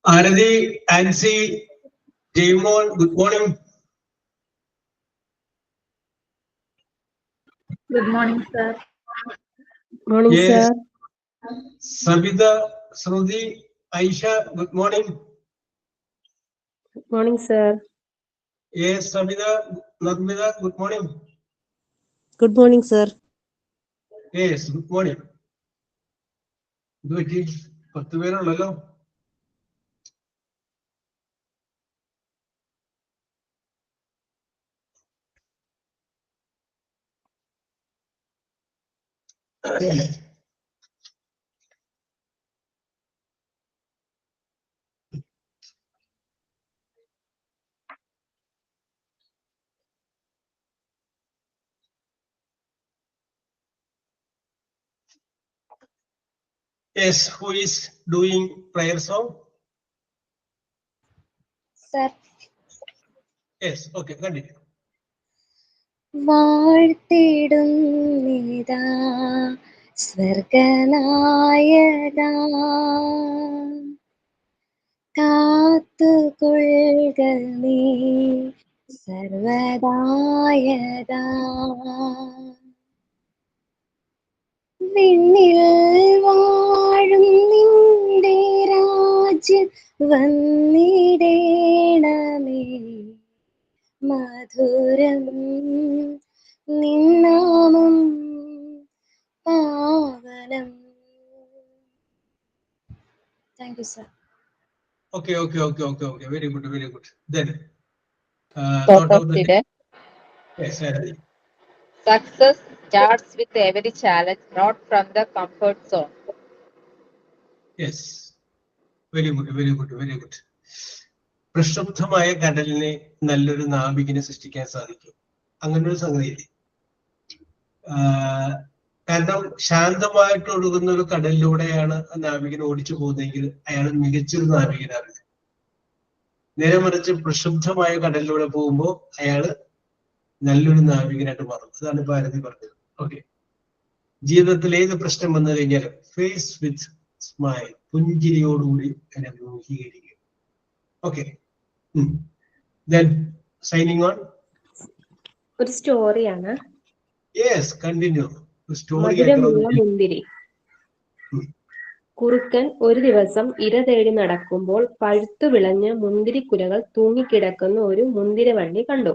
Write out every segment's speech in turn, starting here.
Aradi, Ansi, Jaymon, good morning. Good morning, sir. Morning, Yes. sir. Sabita, Sruthi, Aisha, good morning. Good morning, sir. Yes, Sabita, Narmida, good morning. Good morning, sir. Yes, good morning. Do it. 10 പേരുള്ളല്ലോ. Yes, who is doing prayer song? Sir. Yes, okay, continue. വാഴ്ത്തിടും നീതാ സ്വർഗനായകാ കാത്തുകൊള്ളുക നീ സർവദായകാ വിണ്ണിൽ വാഴും നിന്റെ രാജ്യം വന്നിടേണമേ മധുരം നിന്നാമം പാവനം. Thank you, sir. Okay. Very good. Then, Thought of the day. Yes, Aradi. Success starts with every challenge, not from the comfort zone. Yes, very good. പ്രക്ഷുബ്ധമായ കടലിനെ നല്ലൊരു നാവികനെ സൃഷ്ടിക്കാൻ സാധിക്കും. അങ്ങനെ ഒരു സംഗതി. കാരണം ശാന്തമായിട്ട് ഒഴുകുന്ന ഒരു കടലിലൂടെയാണ് നാവികൻ ഓടിച്ചു പോകുന്നതെങ്കിൽ അയാൾ മികച്ചൊരു നാവികനാണ്. നേരെ മറിച്ച് പ്രക്ഷുബ്ധമായ കടലിലൂടെ പോകുമ്പോൾ അയാള് നല്ലൊരു നാവികനായിട്ട് മാറും. അതാണ് ഭാരതി പറഞ്ഞത്. ഓക്കെ, ജീവിതത്തിൽ ഏത് പ്രശ്നം വന്നു കഴിഞ്ഞാലും ഫേസ് വിത്ത് സ്മൈൽ, പുഞ്ചിരിയോടുകൂടി അതിനെ അഭിമുഖീകരിക്കുക. Okay, then signing on. ഒരു സ്റ്റോറിയാണ്. Yes, continue. മധുരമുള്ള മുന്തിരി. കുറുക്കൻ ഒരു ദിവസം ഇര തേടി നടക്കുമ്പോൾ പഴുത്തു വിളഞ്ഞ മുന്തിരിക്കുലകൾ തൂങ്ങിക്കിടക്കുന്ന ഒരു മുന്തിരിവള്ളി കണ്ടു.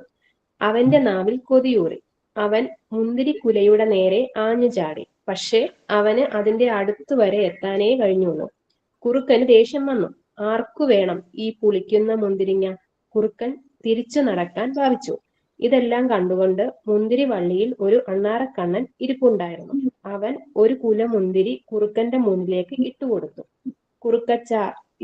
അവന്റെ നാവിൽ കൊതിയൂറി. അവൻ മുന്തിരിക്കുലയുടെ നേരെ ആഞ്ഞു ചാടി. പക്ഷെ അവന് അതിന്റെ അടുത്തു വരെ എത്താനേ കഴിഞ്ഞുള്ളൂ. കുറുക്കന് ദേഷ്യം വന്നു. ആർക്കു വേണം ഈ പുളിക്കുന്ന മുന്തിരിങ്ങ? കുറുക്കൻ തിരിച്ചു നടക്കാൻ ഭാവിച്ചു. ഇതെല്ലാം കണ്ടുകൊണ്ട് മുന്തിരിവള്ളിയിൽ ഒരു അണ്ണാറക്കണ്ണൻ ഇരിപ്പുണ്ടായിരുന്നു. അവൻ ഒരു കുല മുന്തിരി കുറുക്കന്റെ മുന്നിലേക്ക് ഇട്ടുകൊടുത്തു. കുറുക്കച്ച,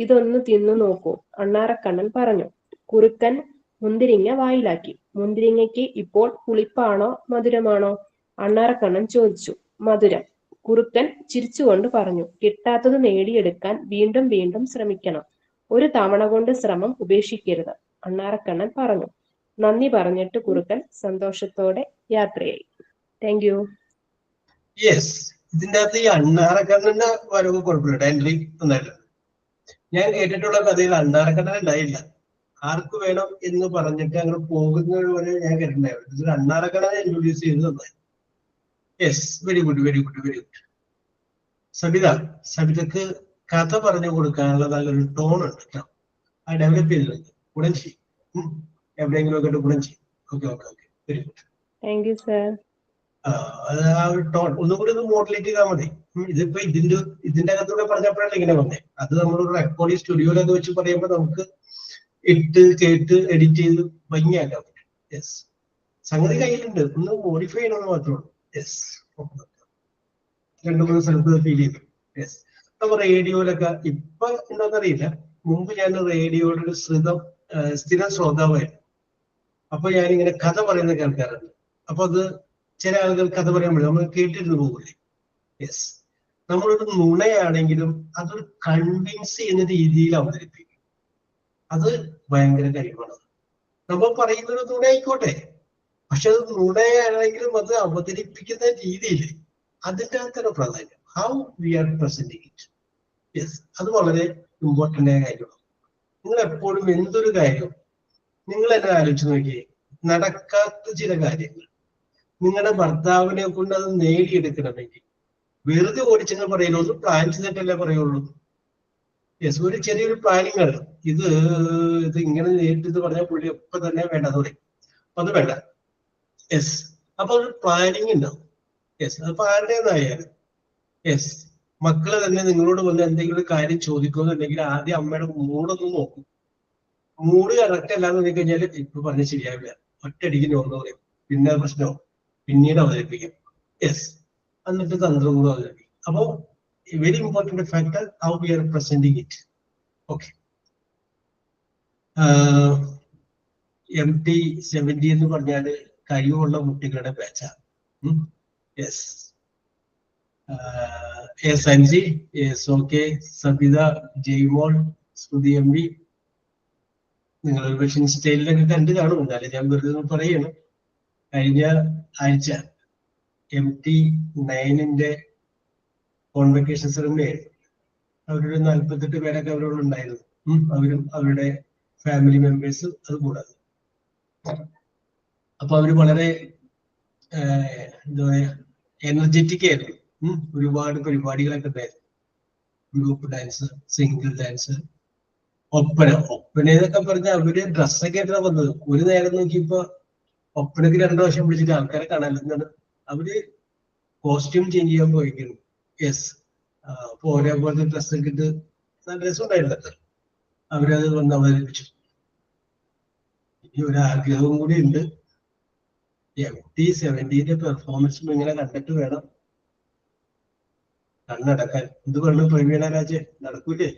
ഇതൊന്ന് തിന്നു നോക്കൂ, അണ്ണാറക്കണ്ണൻ പറഞ്ഞു. കുറുക്കൻ മുന്തിരിങ്ങ വായിലാക്കി. മുന്തിരിങ്ങയ്ക്ക് ഇപ്പോൾ പുളിപ്പാണോ മധുരമാണോ? അണ്ണാറക്കണ്ണൻ ചോദിച്ചു. മധുരം. കുറുക്കൻ ചിരിച്ചുകൊണ്ട് പറഞ്ഞു. കിട്ടാത്തത് നേടിയെടുക്കാൻ വീണ്ടും വീണ്ടും ശ്രമിക്കണം. ഒരു തവണ കൊണ്ട് ശ്രമം ഉപേക്ഷിക്കരുത്, അണ്ണാറക്കണ്ണൻ പറഞ്ഞു. നന്ദി പറഞ്ഞിട്ട് കുറുക്കൻ സന്തോഷത്തോടെ യാത്രയായി. Thank you. യെസ്, ഇതിൻ്റെ അകത്ത് ഈ അണ്ണാറക്കണ്ണന്റെ വരവ് കുഴപ്പമില്ല, എൻട്രി ഒന്നല്ല. ഞാൻ കേട്ടിട്ടുള്ള കഥയിൽ അണ്ണാറക്കണ്ണൻ ഉണ്ടായില്ല. ആർക്ക് വേണം എന്ന് പറഞ്ഞിട്ട് അങ്ങനെ പോകുന്നത് വരെ ഞാൻ കേട്ടിട്ടുണ്ടായിരുന്നു. ഇതിൽ അണ്ണാറക്കണ്ണനെ ഇൻട്രൊഡ്യൂസ് ചെയ്ത് തന്നായി. Yes, very good. സബിതക്ക് കഥ പറഞ്ഞു കൊടുക്കാനുള്ള നല്ലൊരു ടോൺ ഉണ്ട് കേട്ടോ. ആ ഡെവലപ്പ് ചെയ്തിട്ടുണ്ട്. ഉടൻ ചെയ്യും, എവിടെയെങ്കിലും ഒക്കെ ഉടൻ ചെയ്യും. Okay, very good. Thank you sir. അത് ആ ഒരു ടോൺ ഒന്നും കൂടി ഒന്ന് മോഡുലേറ്റ് ചെയ്താൽ മതി. ഇതിപ്പോ ഇതിന്റെ അകത്തൂടെ പറഞ്ഞപ്പോഴാണ് ഇങ്ങനെ വന്നേ. അത് നമ്മളൊരു റെക്കോർഡിംഗ് സ്റ്റുഡിയോയിലൊക്കെ വെച്ച് പറയുമ്പോൾ നമുക്ക് ഇട്ട് കേട്ട് എഡിറ്റ് ചെയ്ത് ഭംഗിയാക്കാൻ പറ്റും. യെസ്, സംഗതി കയ്യിലുണ്ട്, ഒന്ന് മോഡിഫൈ ചെയ്യണമെന്ന് മാത്രമേ ഉള്ളൂ. യെസ്, 2-3 സ്ഥലത്ത് ഫീൽ ചെയ്തു. യെസ്, നമ്മൾ റേഡിയോയിലൊക്കെ ഇപ്പൊ ഉണ്ടോന്നറിയില്ല, മുമ്പ് ഞാൻ റേഡിയോയുടെ ഒരു സ്ഥിരം ശ്രോതാവായിരുന്നു. അപ്പൊ ഞാനിങ്ങനെ കഥ പറയുന്നത് കേൾക്കാറുണ്ട്. അപ്പൊ അത് ചില ആളുകൾ കഥ പറയുമ്പോൾ നമ്മൾ കേട്ടിരുന്നു പോകില്ലേ. യെസ്, നമ്മളൊരു നുണയാണെങ്കിലും അതൊരു കൺവിൻസ് ചെയ്യുന്ന രീതിയിൽ അവതരിപ്പിക്കും. അത് ഭയങ്കര കഴിവാണ്. നമ്മൾ പറയുന്നൊരു നുണയായിക്കോട്ടെ, പക്ഷെ അത് നുണയാണെങ്കിലും അത് അവതരിപ്പിക്കുന്ന രീതിയിൽ അതിൻ്റെ അകത്തൊരു പ്രാധാന്യം, how we are presenting it. Yes, അത് വളരെ ഇമ്പോർട്ടൻ്റ് ആയ കാര്യമാണ്. നിങ്ങൾ എപ്പോഴും എന്തൊരു കാര്യം നിങ്ങൾ എന്നെ ആലോചിച്ച് നോക്കിയേ, നടക്കാത്ത ചില കാര്യങ്ങൾ നിങ്ങളുടെ ഭർത്താവിനെ കൊണ്ട് അത് നേടിയെടുക്കണമെങ്കിൽ വെറുതെ ഓടിച്ചെന്ന് പറയുള്ളൂ, ഒന്ന് പ്ലാൻ ചെയ്തിട്ടല്ലേ പറയുള്ളൂ. യെസ്, ഒരു ചെറിയൊരു പ്ലാനിങ് ആണ്. ഇത് ഇങ്ങനെ നേരിട്ട് പറഞ്ഞാൽ പുള്ളി ഒപ്പം തന്നെ വേണ്ടത് പറയും, അത് വേണ്ട. യെസ്, അപ്പൊ ഒരു പ്ലാനിങ് ഉണ്ടാവും. യെസ്, അപ്പൊ ആരുടേതായാലും യെസ്, മക്കള് തന്നെ നിങ്ങളോട് വന്ന് എന്തെങ്കിലും ഒരു കാര്യം ചോദിക്കുന്നുണ്ടെങ്കിൽ ആദ്യം അമ്മയുടെ മൂടൊന്ന് നോക്കും. മൂഡ് കറക്റ്റ് അല്ലാന്ന് നോക്കി കഴിഞ്ഞാൽ ഇപ്പൊ പറഞ്ഞ് ശരിയാവില്ല, ഒറ്റയടിക്ക് നോന്ന് പറയും, പിന്നെ പ്രശ്നവും പിന്നീട് അവതരിപ്പിക്കും. യെസ്, എന്നിട്ട് തന്ത്രപൂർവ്വം അവതരിപ്പിക്കും. അപ്പോ very important factor how we are presenting it. Okay, MT70 എന്ന് പറഞ്ഞാല് കഴിവുള്ള കുട്ടികളുടെ ബാച്ചാണ്. Yes, Sanji, yes, okay, Sabitha, Jaimol, Smriti MV, നിങ്ങൾ വെഷൻ സ്റ്റൈലിലൊക്കെ കണ്ടു കാണും. എന്നാലും ഞാൻ വെറുതെ പറയാണ്, കഴിഞ്ഞ ആഴ്ച MT9 കോൺവെക്കേഷൻ സെറമണിയായിരുന്നു. അവരൊരു 48 പേരൊക്കെ അവരോട് ഉണ്ടായിരുന്നു. അവരും അവരുടെ ഫാമിലി മെമ്പേഴ്സ് അത് കൂടാതെ. അപ്പൊ അവര് വളരെ എന്താ പറയാ എനർജറ്റിക് ആയിരുന്നു. ഒരുപാട് പരിപാടികളൊക്കെ ഉണ്ടായിരുന്നു. Group dance, single dance, Oppana എന്നൊക്കെ പറഞ്ഞ അവര് ഡ്രസ്സൊക്കെ ആയിട്ടാണ് വന്നത്. ഒരു നേരം നോക്കിയപ്പോ ഒപ്പനക്ക് 2 വർഷം പിടിച്ചിട്ട് ആൾക്കാരെ കാണാനെന്താണ് അവര് കോസ്റ്റ്യൂം ചേഞ്ച് ചെയ്യാൻ പോയിരിക്കുന്നു. യെസ്, അപ്പൊ ഒരേപോലത്തെ ഡ്രസ്സൊക്കെ ഇട്ട് നല്ല രസമുണ്ടായിരുന്നത്. അവരത് വന്ന് അവതരിപ്പിച്ചു. ഇനി ഒരു ആഗ്രഹവും കൂടി ഉണ്ട്, MT70 പെർഫോമൻസും ഇങ്ങനെ കണ്ടിട്ട് വേണം കണ്ണടക്കാൻ. എന്ത് പറഞ്ഞു പ്രവീണ രാജെ, നടക്കൂലേ?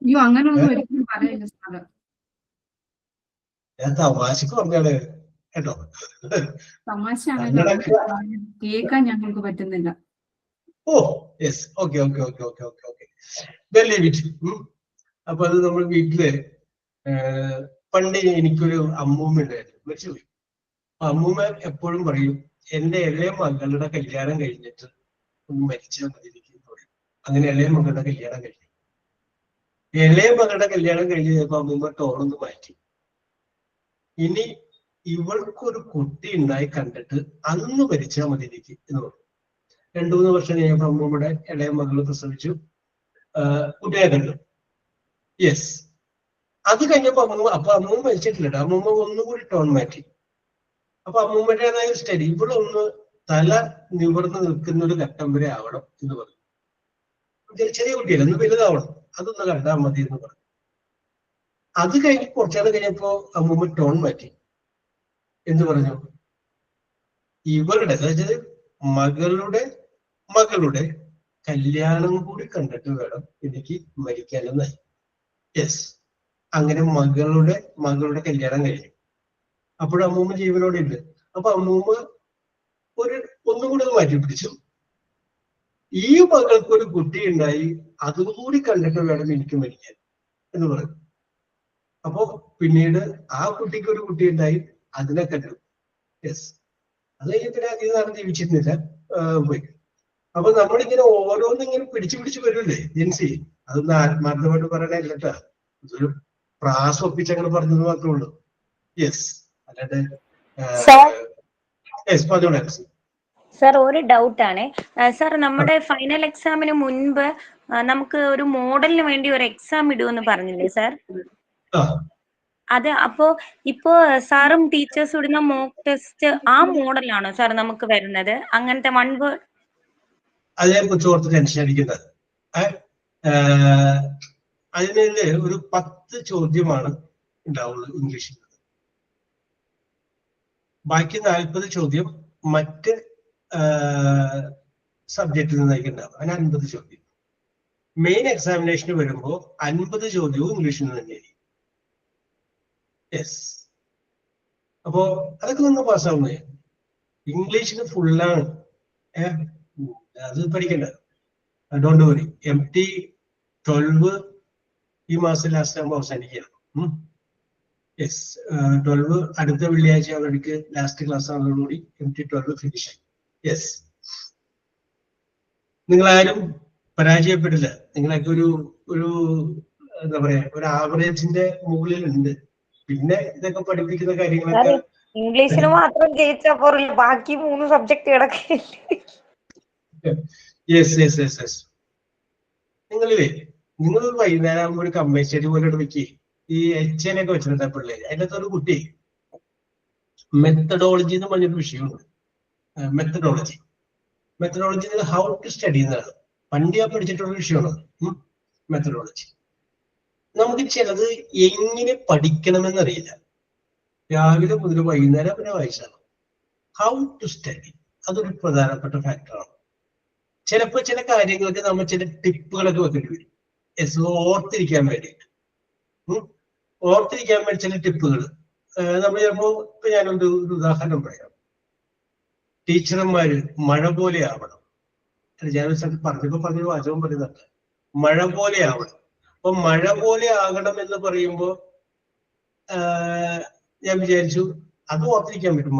അയ്യോ, അങ്ങനെയൊന്നും ഒരിക്കലും പറയില്ല സാറ്. ഞാൻ തമാശക്ക് പറഞ്ഞാണ് കേട്ടോ. തമാശയാണല്ലോ, കേൾക്കാൻ ഞങ്ങൾക്ക് പറ്റുന്നില്ല. Oh yes, okay okay okay okay okay okay, leave it. അപ്പൊ അത് നമ്മൾ വീട്ടില് പണ്ട് എനിക്കൊരു അമ്മൂമ്മ ഉണ്ടായിരുന്നു, മരിച്ചുപോയി. അമ്മൂമ്മ എപ്പോഴും പറയും, എന്റെ ഇളയ മകളുടെ കല്യാണം കഴിഞ്ഞിട്ട് ഒന്ന് മരിച്ചാൽ മതി എനിക്ക് പറയും. അങ്ങനെ ഇളയ മകളുടെ കല്യാണം കഴിഞ്ഞു. ഇളയ മകളുടെ കല്യാണം കഴിഞ്ഞ് കഴിഞ്ഞപ്പോ അമ്മൂമ്മ ടോണൊന്ന് മാറ്റി. ഇനി ഇവൾക്കൊരു കുട്ടി ഉണ്ടായി കണ്ടിട്ട് അന്ന് മരിച്ചാൽ മതി എനിക്ക് എന്ന് പറഞ്ഞു. 2-3 വർഷം കഴിഞ്ഞപ്പോ അമ്മൂമ്മയുടെ ഇളയ മകള് പ്രസവിച്ചു, കുട്ടിയെ കണ്ടു. യെസ്, അത് കഴിഞ്ഞപ്പോ അമ്മൂമ്മ മരിച്ചിട്ടില്ല. അമ്മൂമ്മ ഒന്നുകൂടി ടോൺ മാറ്റി. അപ്പൊ അമ്മൂമ്മയുടേതായ സ്റ്റഡി ഇവളൊന്ന് തല നിവർന്ന് നിൽക്കുന്ന ഒരു ഘട്ടം വരെ ആവണം എന്ന് പറഞ്ഞു. ചെറിയ കുട്ടിയല്ല, ഒന്ന് വലുതാവണം, അതൊന്ന് കണ്ടാൽ മതി എന്ന് പറഞ്ഞു. അത് കഴിഞ്ഞ് കുറച്ചാൾ കഴിഞ്ഞപ്പോ അമ്മൂമ്മ ടോൺ മാറ്റി. എന്ന് പറഞ്ഞു, ഇവളുടെ അതായത് മകളുടെ കല്യാണം കൂടി കണ്ടിട്ട് വേണം എനിക്ക് മരിക്കാനെന്നായി. യെസ്, അങ്ങനെ മകളുടെ കല്യാണം കഴിഞ്ഞു. അപ്പോഴും അമ്മൂമ്മ ജീവനോടെ ഉണ്ട്. അപ്പൊ അമ്മൂമ്മ ഒന്നുകൂടി ഒന്ന് മാറ്റി പിടിച്ചു. ഈ മകൾക്കൊരു കുട്ടി ഉണ്ടായി, അതും കൂടി കണ്ടിട്ട് വേണം എനിക്ക് മരിക്കാൻ എന്ന് പറഞ്ഞു. അപ്പോ പിന്നീട് ആ കുട്ടിക്ക് ഒരു കുട്ടി ഉണ്ടായി, അതിനെ കണ്ടു. യെസ്, അത് കഴിഞ്ഞിട്ട് അധികം ജീവിച്ചിരുന്നില്ല, പോയി. അപ്പൊ നമ്മളിങ്ങനെ ഓരോന്നിങ്ങനെ പിടിച്ചു വരില്ലേ ജെൻസി, അതൊന്നും ആത്മാർത്ഥമായിട്ട് പറയണല്ല കേട്ടാ, ഇതൊരു പ്രാസം ഒപ്പിച്ചങ്ങനെ പറഞ്ഞത് മാത്രമേ ഉള്ളൂ. യെസ്, അല്ലാണ്ട് യെസ് പറഞ്ഞോളാം. സർ, ഒരു ഡൗട്ട് ആണ് സർ, നമ്മുടെ ഫൈനൽ എക്സാമിന് മുൻപ് നമുക്ക് ഒരു മോഡലിന് വേണ്ടി ഒരു എക്സാം ഇടുമെന്ന് പറഞ്ഞില്ലേ സർ? അത് അപ്പോ ഇപ്പോ സാറും ടീച്ചേഴ്സും ഇടുന്ന മോക്ക് ടെസ്റ്റ് ആ മോഡലാണോ സാർ നമുക്ക് വരുന്നത്? അങ്ങനത്തെ 1 വേർഡ് അതിനെ കുറിച്ച് ഓർത്ത് ടെൻഷൻ അടിക്കുന്നത്. അതിന് ഒരു 10 ചോദ്യമാണ് ഉണ്ടാവുള്ളൂ ഇംഗ്ലീഷിൽ. ബാക്കി 40 ചോദ്യം മറ്റ് സബ്ജക്റ്റിൽ നിന്നൊക്കെ ഉണ്ടാവും. അങ്ങനെ 50 ചോദ്യം. മെയിൻ എക്സാമിനേഷന് വരുമ്പോൾ 50 ചോദ്യവും ഇംഗ്ലീഷിൽ നിന്ന് തന്നെയായിരിക്കും. യെസ്, അപ്പോ അതൊക്കെ നമ്മൾ പാസ്സാവുന്നേ. ഇംഗ്ലീഷിന് ഫുള്ളാണ്, അത് പഠിക്കണ്ട, ഡോണ്ട് വറി. MT12 ഈ മാസം ലാസ്റ്റ് ആകുമ്പോൾ അവസാനിക്കുകയാണ്. യെസ്, 12 അടുത്ത വെള്ളിയാഴ്ച അവർക്ക് ലാസ്റ്റ് ക്ലാസ് ആവുന്നതോടുകൂടി MT12 ഫിനിഷ് ആയി. യെസ്, നിങ്ങളാരും പരാജയപ്പെടില്ല. നിങ്ങളൊക്കെ ഒരു എന്താ പറയാ ഒരു ആവറേജിന്റെ മുകളിലുണ്ട്. പിന്നെ ഇതൊക്കെ പഠിപ്പിക്കുന്ന കാര്യങ്ങളൊക്കെ ഇംഗ്ലീഷിന് മാത്രം ജയിച്ചാൽ പോരല്ലോ, ബാക്കി 3 സബ്ജക്ട് കിടക്കില്ലേ? Yes yes yes yes. നിങ്ങൾ വൈകുന്നേരം ആകുമ്പോൾ ഒരു കമ്പൈൻ സ്റ്റഡി പോലെ വെക്കി. ഈ HNൊക്കെ വെച്ചിട്ടുണ്ട് പിള്ളേര്. അതിനകത്ത് ഒരു കുട്ടി മെത്തഡോളജി എന്ന് പറഞ്ഞൊരു വിഷയമുണ്ട്. മെത്തഡോളജി ഹൗ ടു സ്റ്റഡി എന്നാണ്. പണ്ട് ഞാൻ പഠിച്ചിട്ടുള്ള വിഷയമാണ് മെത്തഡോളജി. നമുക്ക് ചിലത് എങ്ങനെ പഠിക്കണമെന്നറിയില്ല. രാവിലെ മുതൽ വൈകുന്നേരം വരെ വായിച്ചാണ്. ഹൗ ടു സ്റ്റഡി അതൊരു പ്രധാനപ്പെട്ട ഫാക്ടറാണ്. ചിലപ്പോൾ ചില കാര്യങ്ങൾക്ക് നമ്മൾ ചില ടിപ്പുകളൊക്കെ വെക്കേണ്ടി വരും. ഓർത്തിരിക്കാൻ വേണ്ടി ചില ടിപ്പുകൾ നമ്മൾ ചിലപ്പോൾ ഇപ്പൊ ഞാനൊരു ഉദാഹരണം പറയാം. ടീച്ചർമാര് മഴ പോലെ ആവണം. ഞാനൊരു സ്ഥലത്ത് പറഞ്ഞ വാചകം പറയുന്നുണ്ട്, മഴ പോലെ ആവണം. അപ്പൊ മഴ പോലെ ആകണം എന്ന് പറയുമ്പോ ഞാൻ വിചാരിച്ചു അത് ഓർത്തിരിക്കാൻ പറ്റും.